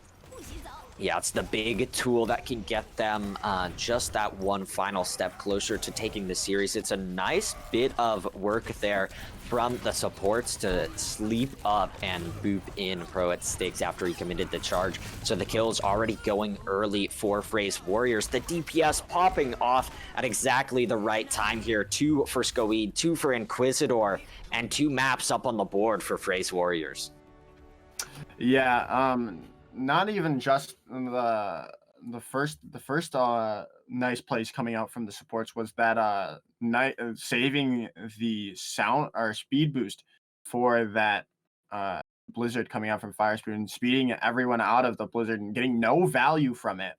Yeah, it's the big tool that can get them just that one final step closer to taking the series. It's a nice bit of work there from the supports to sleep up and boop in Pro at Sticks after he committed the charge. So the kill's already going early for Frey's Warriors. The DPS popping off at exactly the right time here. 2 for Skoid, 2 for Inquisitor, and 2 maps up on the board for Frey's Warriors. Yeah, not even just the first nice plays coming out from the supports was that saving the sound or speed boost for that blizzard coming out from Firespoon, speeding everyone out of the blizzard and getting no value from it,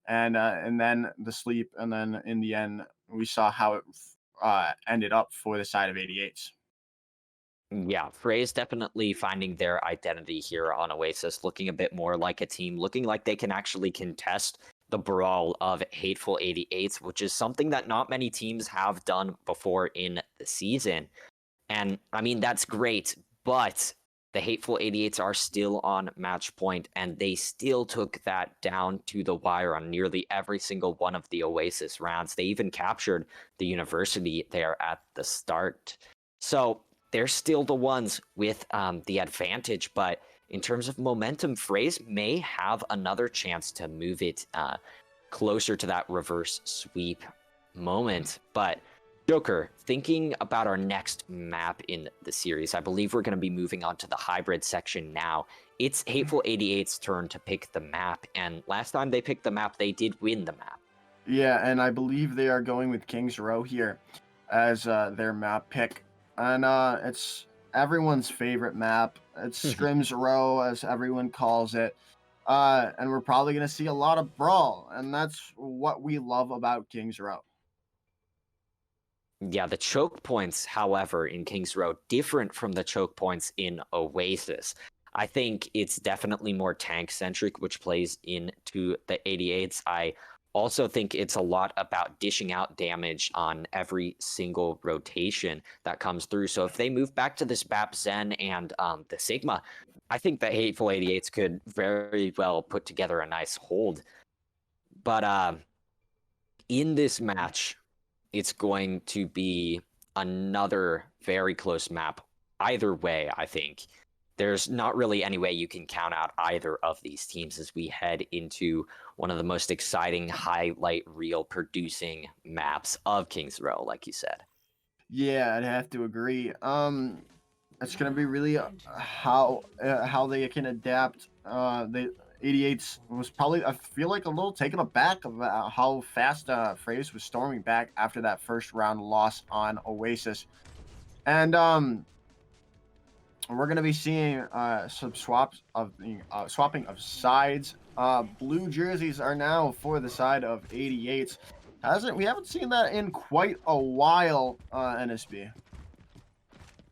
and then the sleep, and then in the end we saw how it ended up for the side of 88s. Yeah, Frey is definitely finding their identity here on Oasis, looking a bit more like a team, looking like they can actually contest the brawl of Hateful 88s, which is something that not many teams have done before in the season. And I mean, that's great, but the Hateful 88s are still on match point, and they still took that down to the wire on nearly every single one of the Oasis rounds. They even captured the University there at the start. So they're still the ones with the advantage, but in terms of momentum, Freys may have another chance to move it closer to that reverse sweep moment. But Joker, thinking about our next map in the series, I believe we're going to be moving on to the hybrid section now. It's Hateful 88's turn to pick the map, and last time they picked the map, they did win the map. Yeah, and I believe they are going with King's Row here as their map pick. And it's everyone's favorite map. It's Scrim's Row, as everyone calls it. And we're probably going to see a lot of brawl, and that's what we love about Kings Row. Yeah, the choke points, however, in Kings Row, different from the choke points in Oasis. I think it's definitely more tank-centric, which plays into the 88s. I also think it's a lot about dishing out damage on every single rotation that comes through. So if they move back to this BAP Zen and the Sigma, I think the Hateful 88s could very well put together a nice hold. But in this match, it's going to be another very close map. Either way, I think. There's not really any way you can count out either of these teams as we head into one of the most exciting highlight reel producing maps of Kings Row, like you said. Yeah, I'd have to agree. It's gonna be really how they can adapt. The 88s was probably, I feel like, a little taken aback of how fast Frey's was storming back after that first round loss on Oasis, and we're gonna be seeing some swapping of sides. Blue jerseys are now for the side of 88s. We haven't seen that in quite a while, NSB.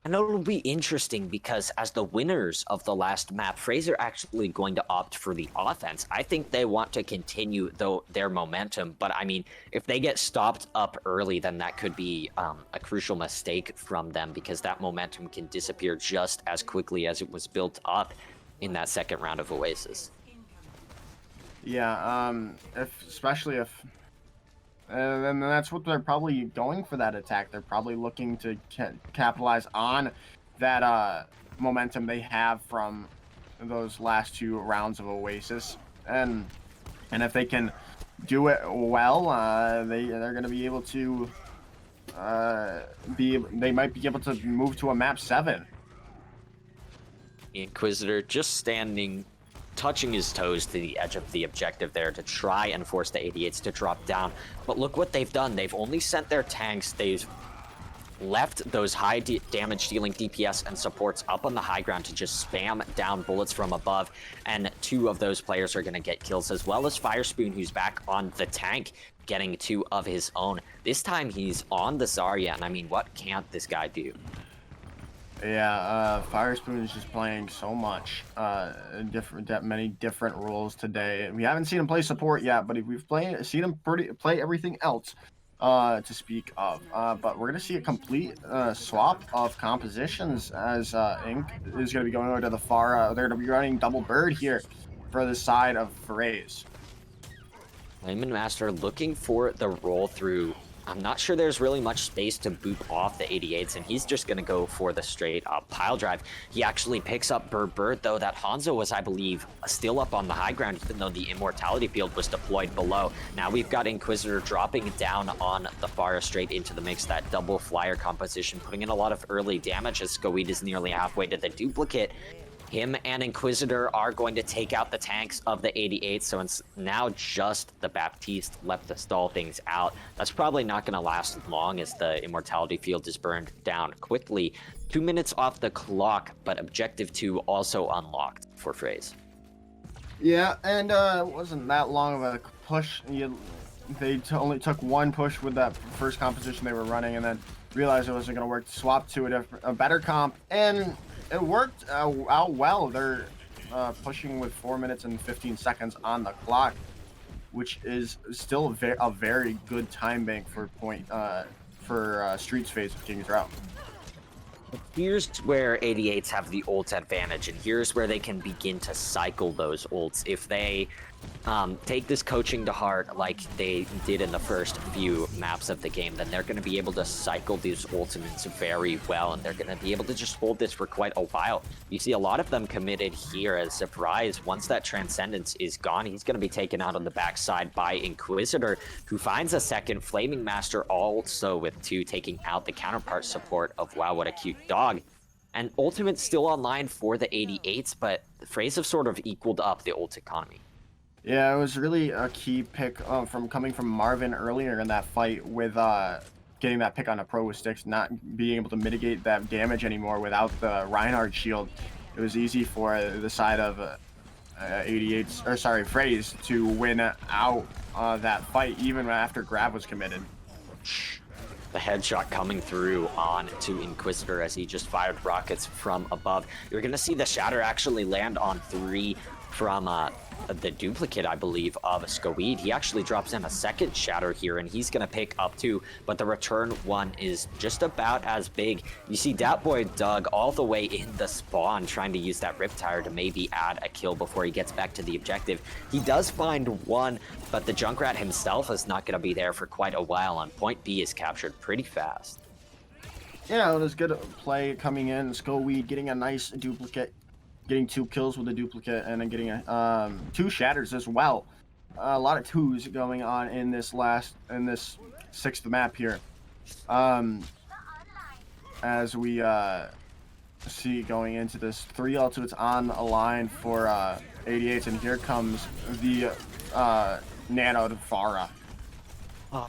And it'll be interesting because as the winners of the last map, Fraser actually going to opt for the offense. I think they want to continue their momentum, but I mean, if they get stopped up early, then that could be a crucial mistake from them because that momentum can disappear just as quickly as it was built up in that second round of Oasis. Yeah, especially if and that's what they're probably going for, that attack. They're probably looking to capitalize on that momentum they have from those last two rounds of Oasis, and if they can do it well, they're going to be able to they might be able to move to a map 7. Inquisitor just touching his toes to the edge of the objective there to try and force the 88s to drop down. But look what they've done. They've only sent their tanks. They've left those high damage dealing DPS and supports up on the high ground to just spam down bullets from above. And 2 of those players are going to get kills, as well as Firespoon, who's back on the tank, getting 2 of his own. This time he's on the Zarya, and I mean, what can't this guy do? Yeah, Firespoon is just playing so much, many different roles today. We haven't seen him play support yet, but we've seen him play everything else to speak of. But we're gonna see a complete swap of compositions as Ink is gonna be going over to the far. They're gonna be running double bird here for the side of Frey's. Layman Master looking for the roll through. I'm not sure there's really much space to boop off the 88s, and he's just going to go for the straight up pile drive. He actually picks up Bird, though that Hanzo was, I believe, still up on the high ground, even though the Immortality Field was deployed below. Now we've got Inquisitor dropping down on the far straight into the mix, that double flyer composition, putting in a lot of early damage as Skoid is nearly halfway to the duplicate. Him and Inquisitor are going to take out the tanks of the 88, so it's now just the Baptiste left to stall things out. That's probably not going to last long as the Immortality Field is burned down quickly. 2 minutes off the clock, but Objective 2 also unlocked for Frey's. Yeah, and it wasn't that long of a push. They only took 1 push with that first composition they were running, and then realized it wasn't going to work. Swap to a better comp, and it worked out well. They're pushing with 4 minutes and 15 seconds on the clock, which is still a very good time bank for Streets phase of King's Row. Here's where 88s have the ult advantage, and here's where they can begin to cycle those ults. If they take this coaching to heart like they did in the first few maps of the game, then they're going to be able to cycle these ultimates very well, and they're going to be able to just hold this for quite a while. You see a lot of them committed here as Surprise. Once that Transcendence is gone, he's going to be taken out on the backside by Inquisitor, who finds a second. Flaming Master also with 2, taking out the counterpart support of Wow, What a Cute Dog. And Ultimate's still online for the 88s, but Frays have sort of equaled up the ult economy. Yeah, it was really a key pick coming from Marvin earlier in that fight with getting that pick on a pro with sticks, not being able to mitigate that damage anymore without the Reinhardt shield. It was easy for the side of 88's, or sorry, Frey's to win out that fight even after grab was committed. The headshot coming through on to Inquisitor as he just fired rockets from above. You're going to see the shatter actually land on 3 from the duplicate, I believe, of Skoweed. He actually drops in a second shatter here, and he's going to pick up 2, but the return one is just about as big. You see Dat Boy Doug all the way in the spawn trying to use that Riptire to maybe add a kill before he gets back to the objective. He does find 1, but the Junkrat himself is not going to be there for quite a while, and point B is captured pretty fast. Yeah, it was good play coming in. Skoweed getting a nice duplicate, getting 2 kills with a duplicate, and then getting 2 shatters as well. A lot of 2s going on in this 6th map here. As we see going into this 3 ultimates on a line for 88s, and here comes the Nano to Farah.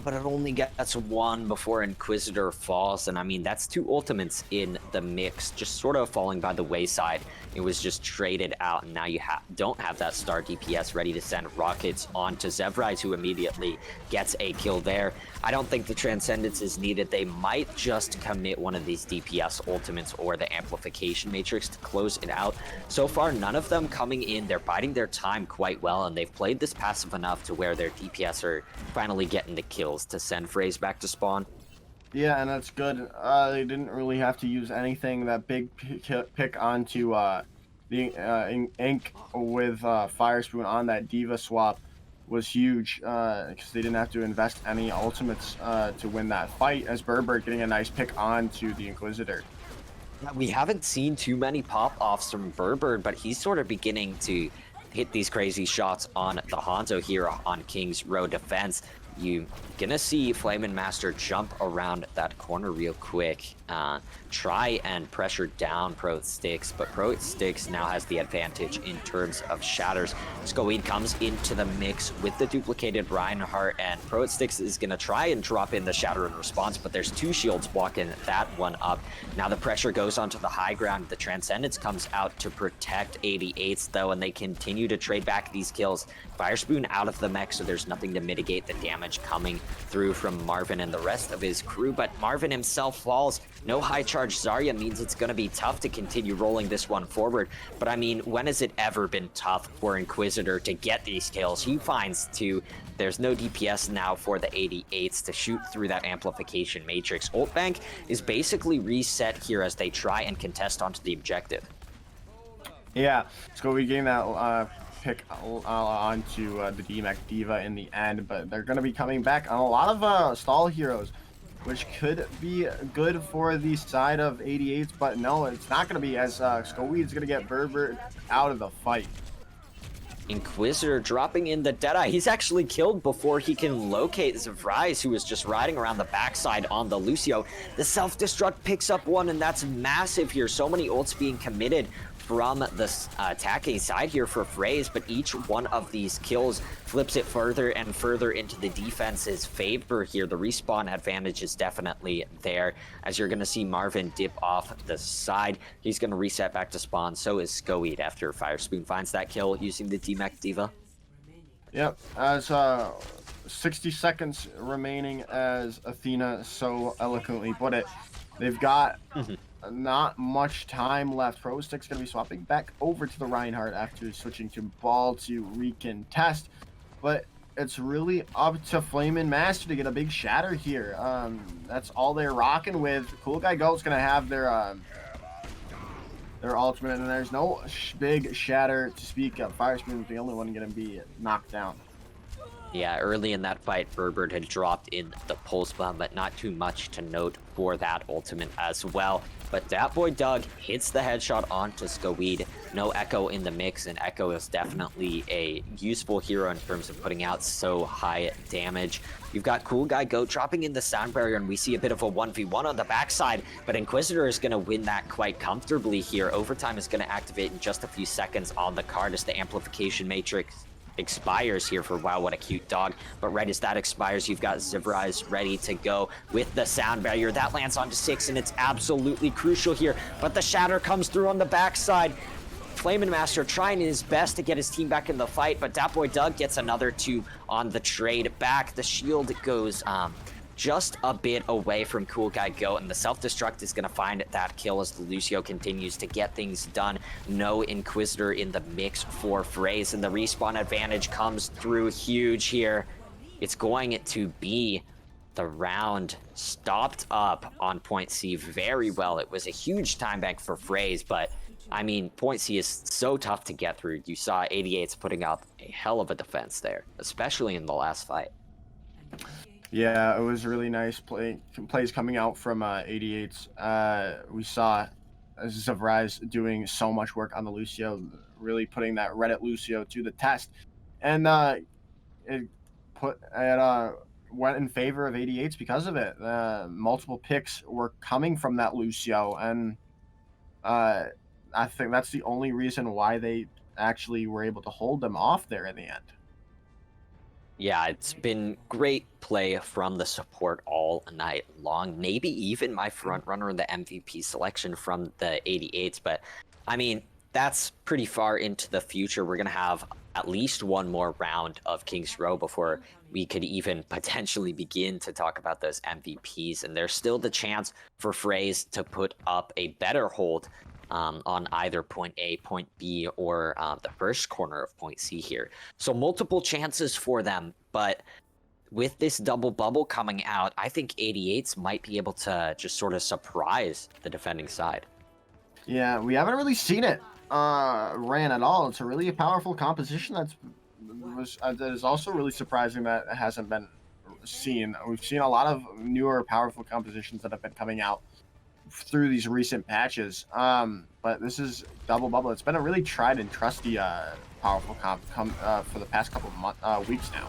But it only gets 1 before Inquisitor falls, and I mean, that's 2 ultimates in the mix, just sort of falling by the wayside. It was just traded out, and now you don't have that star DPS ready to send rockets onto Zevrise, who immediately gets a kill there. I don't think the Transcendence is needed. They might just commit one of these DPS ultimates or the Amplification Matrix to close it out. So far, none of them coming in. They're biding their time quite well, and they've played this passive enough to where their DPS are finally getting the kills to send Freys back to spawn. Yeah, and that's good. They didn't really have to use anything. That big pick onto the Ink with Fire Spoon on that Diva swap was huge because they didn't have to invest any ultimates to win that fight, as Berber getting a nice pick onto the Inquisitor. We haven't seen too many pop-offs from Berber, but he's sort of beginning to hit these crazy shots on the Hanzo here on King's Row defense. You gonna see Flamin' Master jump around that corner real quick, try and pressure down Pro Sticks, but Pro Sticks now has the advantage in terms of shatters. Skoweed comes into the mix with the duplicated Reinhardt, and Pro Sticks is gonna try and drop in the shatter in response, but there's 2 shields blocking that one up. Now the pressure goes onto the high ground. The Transcendence comes out to protect 88s though, and they continue to trade back these kills. Fire Spoon out of the mech, so there's nothing to mitigate the damage coming through from Marvin and the rest of his crew, but Marvin himself falls. No high charge Zarya means it's going to be tough to continue rolling this one forward, but I mean, when has it ever been tough for Inquisitor to get these kills? He finds 2. There's no DPS now for the 88s to shoot through that Amplification Matrix. Ult Bank is basically reset here as they try and contest onto the objective. Yeah, Skoweed getting that pick onto the DMAC Diva in the end, but they're going to be coming back on a lot of stall heroes, which could be good for the side of 88s, but no, it's not going to be, as Skoweed's going to get Berber out of the fight. Inquisitor dropping in the Deadeye. He's actually killed before he can locate Zevrise, who was just riding around the backside on the Lucio. The self-destruct picks up 1, and that's massive here. So many ults being committed from the attacking side here for Freys, but each one of these kills flips it further and further into the defense's favor here. The respawn advantage is definitely there, as you're going to see Marvin dip off the side. He's going to reset back to spawn. So is Skoweed after Fire Spoon finds that kill using the DMAC Diva. Yep, as 60 seconds remaining, as Athena so eloquently put it. They've got not much time left. Pro Stick's going to be swapping back over to the Reinhardt after switching to Ball to recontest, but it's really up to Flamin' Master to get a big shatter here. That's all they're rocking with. Cool Guy Goat's going to have their ultimate, and there's no big shatter to speak of. Fire Spoon's the only one going to be knocked down. Yeah, early in that fight, Berber had dropped in the pulse bomb, but not too much to note for that ultimate as well. But Dat Boy Doug hits the headshot onto Skoweed. No Echo in the mix, and Echo is definitely a useful hero in terms of putting out so high damage. You've got Cool Guy Goat dropping in the sound barrier, and we see a bit of a 1v1 on the backside, but Inquisitor is going to win that quite comfortably here. Overtime is going to activate in just a few seconds on the card as the Amplification Matrix expires here for Wow What a Cute Dog, but right as that expires, you've got Zivrise ready to go with the sound barrier. That lands onto 6, and it's absolutely crucial here, but the shatter comes through on the backside. Flamin' Master trying his best to get his team back in the fight, but Dat Boy Doug gets another 2 on the trade back. The shield goes just a bit away from Cool Guy Goat, and the self-destruct is going to find that kill as the Lucio continues to get things done. No Inquisitor in the mix for Freys, and the respawn advantage comes through huge here. It's going to be the round stopped up on point C very well. It was a huge time bank for Freys, but I mean, point C is so tough to get through. You saw 88's putting up a hell of a defense there, especially in the last fight. Yeah, it was really nice plays coming out from 88's. We saw Zavrise doing so much work on the Lucio, really putting that Reddit Lucio to the test. And it went in favor of 88's because of it. Multiple picks were coming from that Lucio, and I think that's the only reason why they actually were able to hold them off there in the end. Yeah, it's been great play from the support all night long. Maybe even my front runner in the MVP selection from the 88s. But I mean, that's pretty far into the future. We're going to have at least one more round of King's Row before we could even potentially begin to talk about those MVPs. And there's still the chance for Freys to put up a better hold on either point A, point B, or the first corner of point C here. So multiple chances for them, but with this double bubble coming out, I think 88s might be able to just sort of surprise the defending side. Yeah, we haven't really seen it ran at all. It's a really powerful composition that is also really surprising that it hasn't been seen. We've seen a lot of newer powerful compositions that have been coming out through these recent patches, but this is double bubble. It's been a really tried and trusty powerful comp for the past couple of weeks now.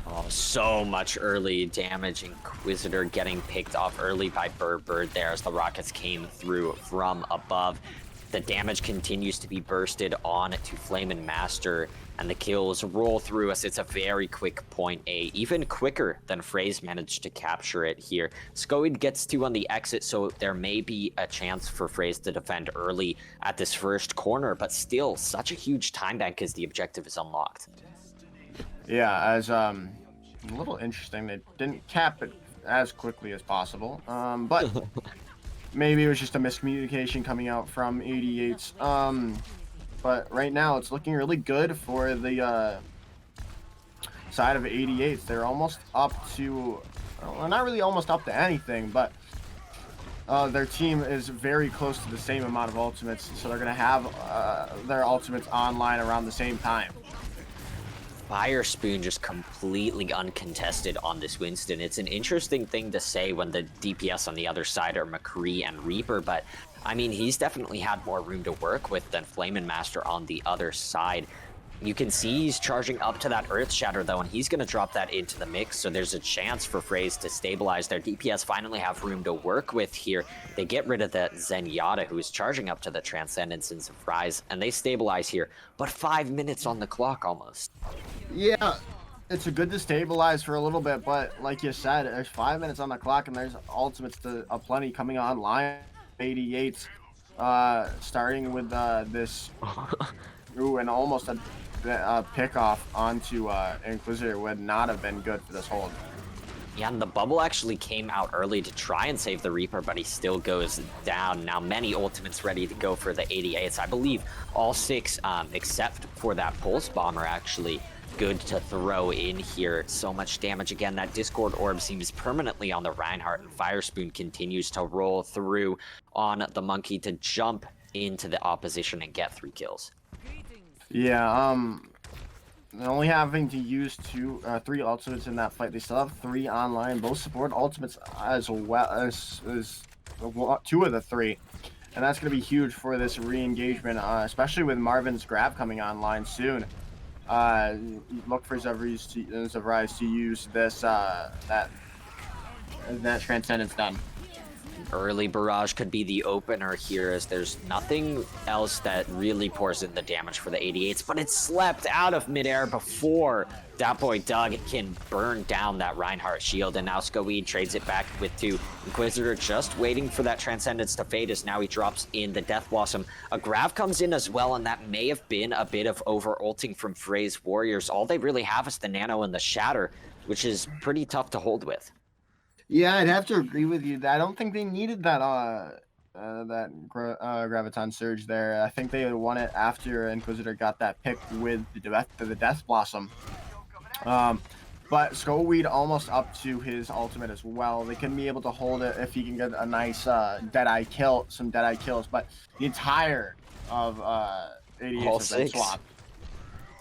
Oh, so much early damage. Inquisitor getting picked off early by Bird there as the rockets came through from above. The damage continues to be bursted on to Flamin' Master, and the kills roll through us. It's a very quick point A, even quicker than Freys managed to capture it here. Skoid gets 2 on the exit, so there may be a chance for Freys to defend early at this first corner, but still, such a huge time bank as the objective is unlocked. Yeah, as a little interesting, they didn't cap it as quickly as possible, but maybe it was just a miscommunication coming out from 88's. But right now, it's looking really good for the side of 88's. They're almost up to, well, not really almost up to anything, but their team is very close to the same amount of ultimates, so they're going to have their ultimates online around the same time. Fire Spoon just completely uncontested on this Winston. It's an interesting thing to say when the DPS on the other side are McCree and Reaper, but I mean, he's definitely had more room to work with than Flamin' Master on the other side. You can see he's charging up to that Earth Shatter though, and he's going to drop that into the mix, so there's a chance for Freys to stabilize. Their DPS finally have room to work with here. They get rid of the Zenyatta, who is charging up to the Transcendence and Surprise, and they stabilize here. But 5 minutes on the clock almost. Yeah, it's a good to stabilize for a little bit, but like you said, there's 5 minutes on the clock, and there's ultimates to aplenty coming online. 88's starting with this ooh, and almost a pick off onto Inquisitor would not have been good for this hold. Yeah, and the bubble actually came out early to try and save the Reaper, but he still goes down. Now many ultimates ready to go for the 88s. I believe all 6 except for that Pulse Bomber actually good to throw in here. So much damage again. That Discord Orb seems permanently on the Reinhardt, and Fire Spoon continues to roll through on the Monkey to jump into the opposition and get 3 kills. Yeah, only having to use 3 ultimates in that fight. They still have 3 online, both support ultimates as well as 2 of the 3. And that's going to be huge for this re-engagement, especially with Marvin's grab coming online soon. Look for Zavrise to use this that Transcendence done. Early barrage could be the opener here, as there's nothing else that really pours in the damage for the 88s, but it's slept out of midair before that boy Doug can burn down that Reinhardt shield, and now Skoid trades it back with 2. Inquisitor just waiting for that Transcendence to fade, as now he drops in the Death Blossom. A Grav comes in as well, and that may have been a bit of over-ulting from Frey's Warriors. All they really have is the Nano and the Shatter, which is pretty tough to hold with. Yeah, I'd have to agree with you. I don't think they needed that Graviton Surge there. I think they won it after Inquisitor got that pick with the Death Blossom. But Skoweed almost up to his ultimate as well. They can be able to hold it if he can get a nice Deadeye kill, some Deadeye kills. But the entire of 88 All has been 6. swapped.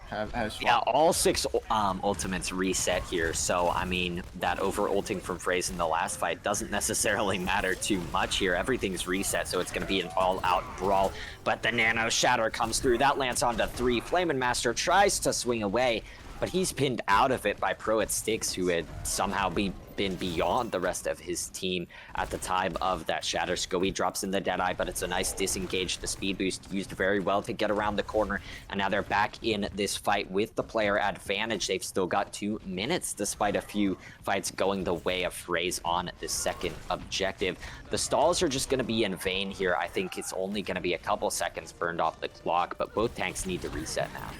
Has Yeah, all 6 ultimates reset here, so I mean, that over-ulting from Frey's in the last fight doesn't necessarily matter too much here. Everything's reset, so it's going to be an all-out brawl. But the Nano Shatter comes through. That lands onto 3. Flamin' Master tries to swing away, but he's pinned out of it by Pro at Styx, who had somehow been beyond the rest of his team at the time of that Shatter. Skoe drops in the Deadeye, but it's a nice disengage. The speed boost used very well to get around the corner, and now they're back in this fight with the player advantage. They've still got 2 minutes, despite a few fights going the way of Frey's on the second objective. The stalls are just going to be in vain here. I think it's only going to be a couple seconds burned off the clock, but both tanks need to reset now.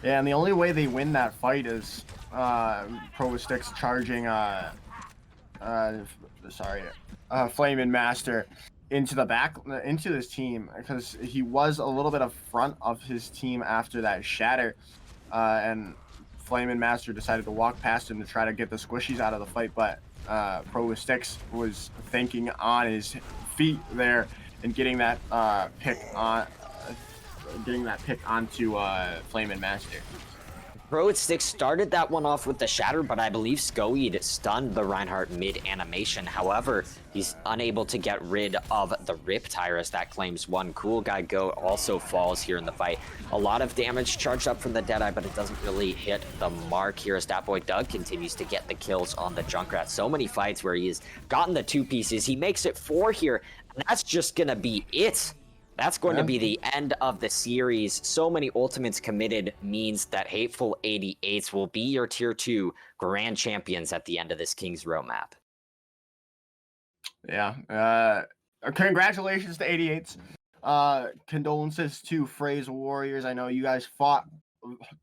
Yeah, and the only way they win that fight is Pro Styx charging Flamin' Master into his team, because he was a little bit of front of his team after that Shatter, and Flamin' Master decided to walk past him to try to get the squishies out of the fight, but Pro Styx was thinking on his feet there and getting that pick onto Flamin' Master. Pro at Styx started that one off with the Shatter, but I believe Skoid stunned the Reinhardt mid-animation. However, he's unable to get rid of the Riptire as that claims 1. Cool Guy Goat also falls here in the fight. A lot of damage charged up from the Deadeye, but it doesn't really hit the mark here as that boy Doug continues to get the kills on the Junkrat. So many fights where he has gotten the 2 pieces. He makes it 4 here, and that's just going to be it. That's going to be the end of the series. So many ultimates committed means that Hateful 88s will be your Tier 2 Grand Champions at the end of this King's Row map. Yeah. Congratulations to 88s. Condolences to Frey's Warriors. I know you guys fought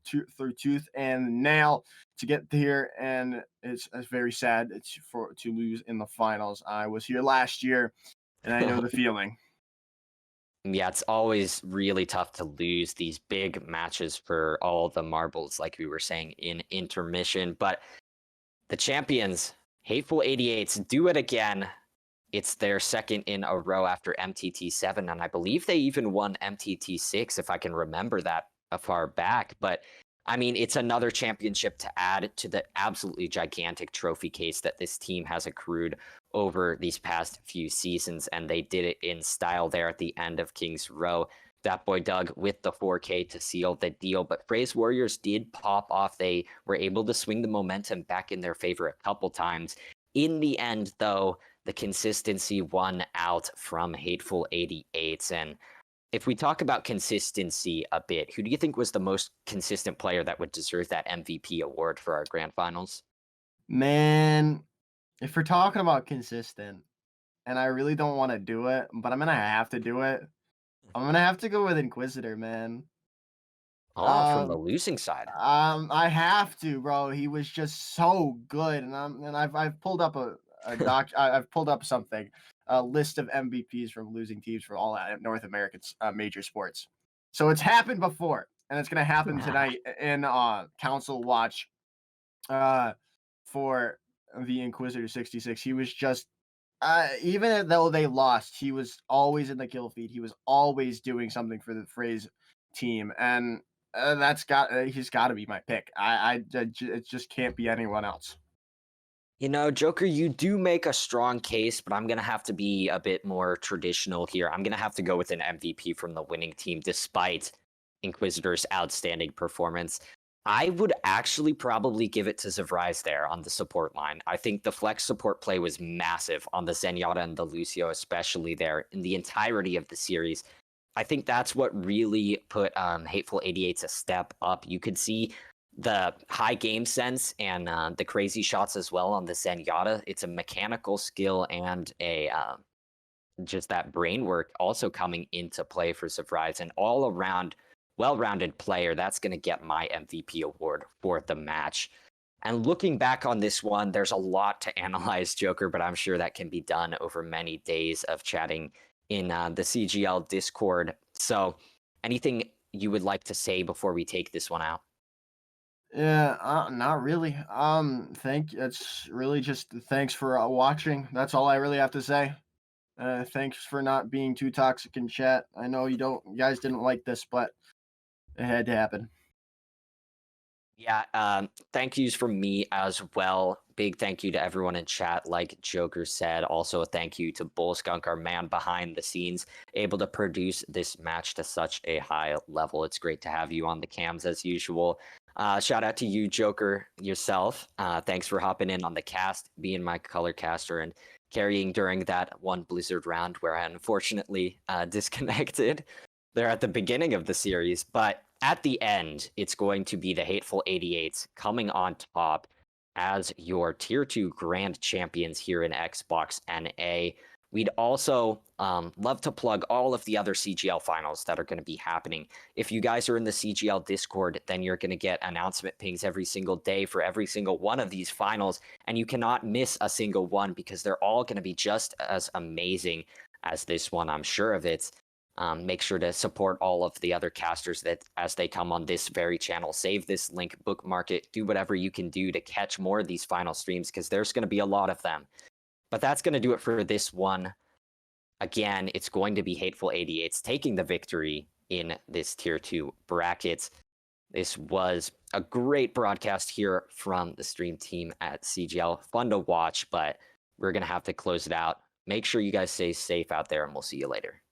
through tooth and nail to get here, and it's very sad to lose in the finals. I was here last year, and I know the feeling. Yeah, it's always really tough to lose these big matches for all the marbles, like we were saying in intermission. But the champions, Hateful 88s, do it again. It's their second in a row after MTT7, and I believe they even won MTT6, if I can remember that far back. But I mean, it's another championship to add to the absolutely gigantic trophy case that this team has accrued over these past few seasons, and they did it in style there at the end of King's Row. That boy Doug with the 4K to seal the deal, but Frey's Warriors did pop off. They were able to swing the momentum back in their favor a couple times. In the end, though, the consistency won out from Hateful 88s, and if we talk about consistency a bit, who do you think was the most consistent player that would deserve that MVP award for our grand finals? Man, if we're talking about consistent, and I really don't want to do it, but I'm going to have to do it, I'm going to have to go with Inquisitor, man. Oh, from the losing side. I have to, bro. He was just so good, and I've pulled up I've pulled up something. A list of MVPs from losing teams for all North American major sports. So it's happened before, and it's going to happen tonight in Council Watch for the Inquisitor 66. He was just, even though they lost, he was always in the kill feed. He was always doing something for the Frey's team, and he's got to be my pick. It just can't be anyone else. You know, Joker, you do make a strong case, but I'm going to have to be a bit more traditional here. I'm going to have to go with an MVP from the winning team, despite Inquisitor's outstanding performance. I would actually probably give it to Zavrise there on the support line. I think the flex support play was massive on the Zenyatta and the Lucio, especially there in the entirety of the series. I think that's what really put Hateful 88s a step up. You could see the high game sense and the crazy shots as well on the Zenyatta. It's a mechanical skill and a just that brain work also coming into play for Zavrise, and all around well-rounded player. That's going to get my MVP award for the match. And looking back on this one, there's a lot to analyze, Joker, but I'm sure that can be done over many days of chatting in the CGL Discord. So anything you would like to say before we take this one out? Yeah, not really. It's really just thanks for watching. That's all I really have to say. Thanks for not being too toxic in chat. I know you guys didn't like this, but it had to happen. Yeah, thank yous from me as well. Big thank you to everyone in chat, like Joker said. Also, a thank you to Bullskunk, our man behind the scenes, able to produce this match to such a high level. It's great to have you on the cams as usual. Shout out to you, Joker, yourself. Thanks for hopping in on the cast, being my color caster, and carrying during that one Blizzard round where I unfortunately disconnected there at the beginning of the series. But at the end, it's going to be the Hateful 88s coming on top as your Tier 2 Grand Champions here in Xbox NA. We'd also love to plug all of the other CGL finals that are going to be happening. If you guys are in the CGL Discord, then you're going to get announcement pings every single day for every single one of these finals, and you cannot miss a single one because they're all going to be just as amazing as this one, I'm sure of it. Make sure to support all of the other casters that as they come on this very channel. Save this link, bookmark it, do whatever you can do to catch more of these final streams because there's going to be a lot of them. But that's going to do it for this one. Again, it's going to be Hateful 88s taking the victory in this Tier 2 bracket. This was a great broadcast here from the stream team at CGL. Fun to watch, but we're going to have to close it out. Make sure you guys stay safe out there, and we'll see you later.